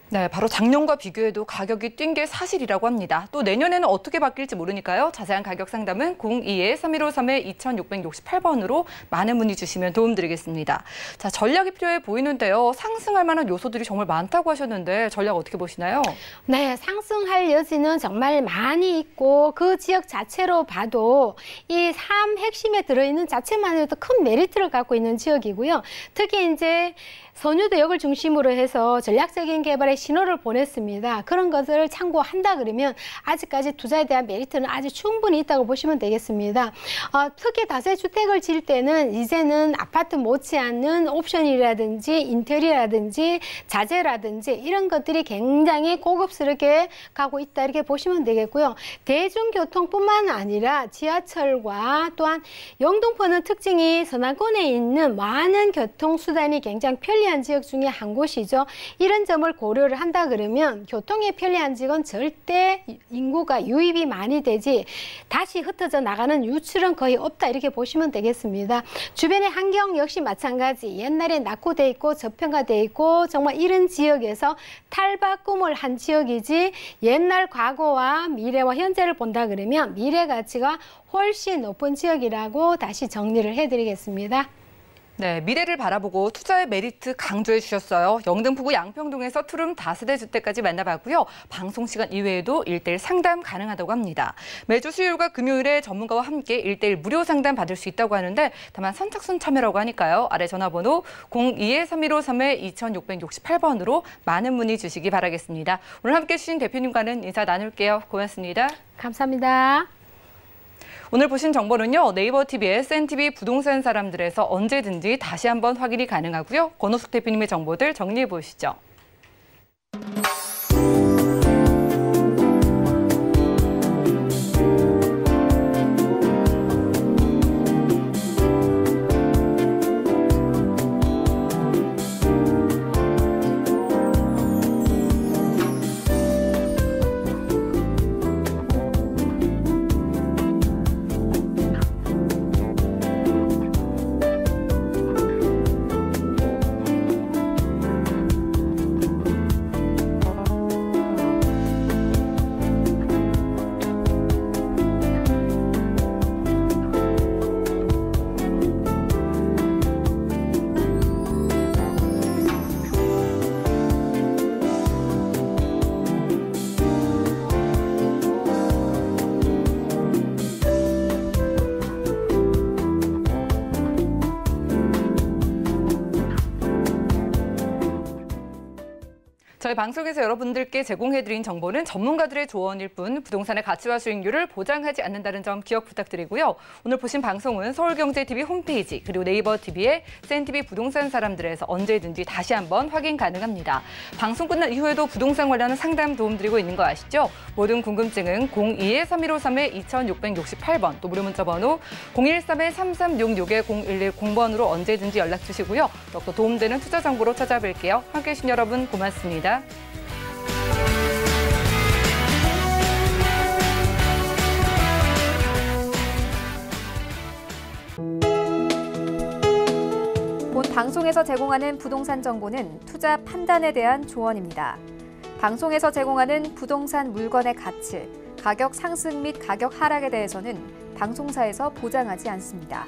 네, 바로 작년과 비교해도 가격이 뛴 게 사실이라고 합니다. 또 내년에는 어떻게 바뀔지 모르니까요. 자세한 가격 상담은 02-3153-2668번으로 많은 문의 주시면 도움드리겠습니다. 자, 전략이 필요해 보이는데요. 상승할 만한 요소들이 정말 많다고 하셨는데 전략 어떻게 보시나요? 네, 상승할 여지는 정말 많이 있고 그 지역 자체로 봐도 이 삶 핵심에 들어있는 자체만 해도 큰 메리트를 갖고 있는 지역이고요. 특히 이제 선유도역을 중심으로 해서 전략적인 개발의 신호를 보냈습니다. 그런 것을 참고한다 그러면 아직까지 투자에 대한 메리트는 아주 충분히 있다고 보시면 되겠습니다. 특히 다세주택을 지을 때는 이제는 아파트 못지않는 옵션이라든지 인테리어라든지 자재라든지 이런 것들이 굉장히 고급스럽게 가고 있다 이렇게 보시면 되겠고요. 대중교통뿐만 아니라 지하철과 또한 영등포는 특징이 서남권에 있는 많은 교통수단이 굉장히 편리한 지역 중에 한 곳이죠. 이런 점을 고려를 한다 그러면 교통에 편리한 지역은 절대 인구가 유입이 많이 되지 다시 흩어져 나가는 유출은 거의 없다 이렇게 보시면 되겠습니다. 주변의 환경 역시 마찬가지 옛날에 낙후돼 있고 저평가돼 있고 정말 이런 지역에서 탈바꿈을 한 지역이지 옛날 과거와 미래와 현재를 본다 그러면 미래 가치가 훨씬 높은 지역이라고 다시 정리를 해드리겠습니다. 네, 미래를 바라보고 투자의 메리트 강조해 주셨어요. 영등포구 양평동에서 투룸 다세대 주택까지 만나봤고요. 방송 시간 이외에도 1:1 상담 가능하다고 합니다. 매주 수요일과 금요일에 전문가와 함께 1:1 무료 상담 받을 수 있다고 하는데 다만 선착순 참여라고 하니까요. 아래 전화번호 02-3153-2668번으로 많은 문의 주시기 바라겠습니다. 오늘 함께해 주신 대표님과는 인사 나눌게요. 고맙습니다. 감사합니다. 오늘 보신 정보는요. 네이버 TV, SNTV 부동산 사람들에서 언제든지 다시 한번 확인이 가능하고요. 권호숙 대표님의 정보들 정리해 보시죠. 저희 방송에서 여러분들께 제공해드린 정보는 전문가들의 조언일 뿐 부동산의 가치와 수익률을 보장하지 않는다는 점 기억 부탁드리고요. 오늘 보신 방송은 서울경제TV 홈페이지 그리고 네이버TV의 센TV 부동산 사람들에서 언제든지 다시 한번 확인 가능합니다. 방송 끝난 이후에도 부동산 관련 상담 도움드리고 있는 거 아시죠? 모든 궁금증은 02-3153-2668번 또 무료 문자 번호 013-3366-0110번으로 언제든지 연락 주시고요. 더욱더 도움되는 투자 정보로 찾아뵐게요. 함께해 주신 여러분 고맙습니다. 본 방송에서 제공하는 부동산 정보는 투자 판단에 대한 조언입니다. 방송에서 제공하는 부동산 물건의 가치, 가격 상승 및 가격 하락에 대해서는 방송사에서 보장하지 않습니다.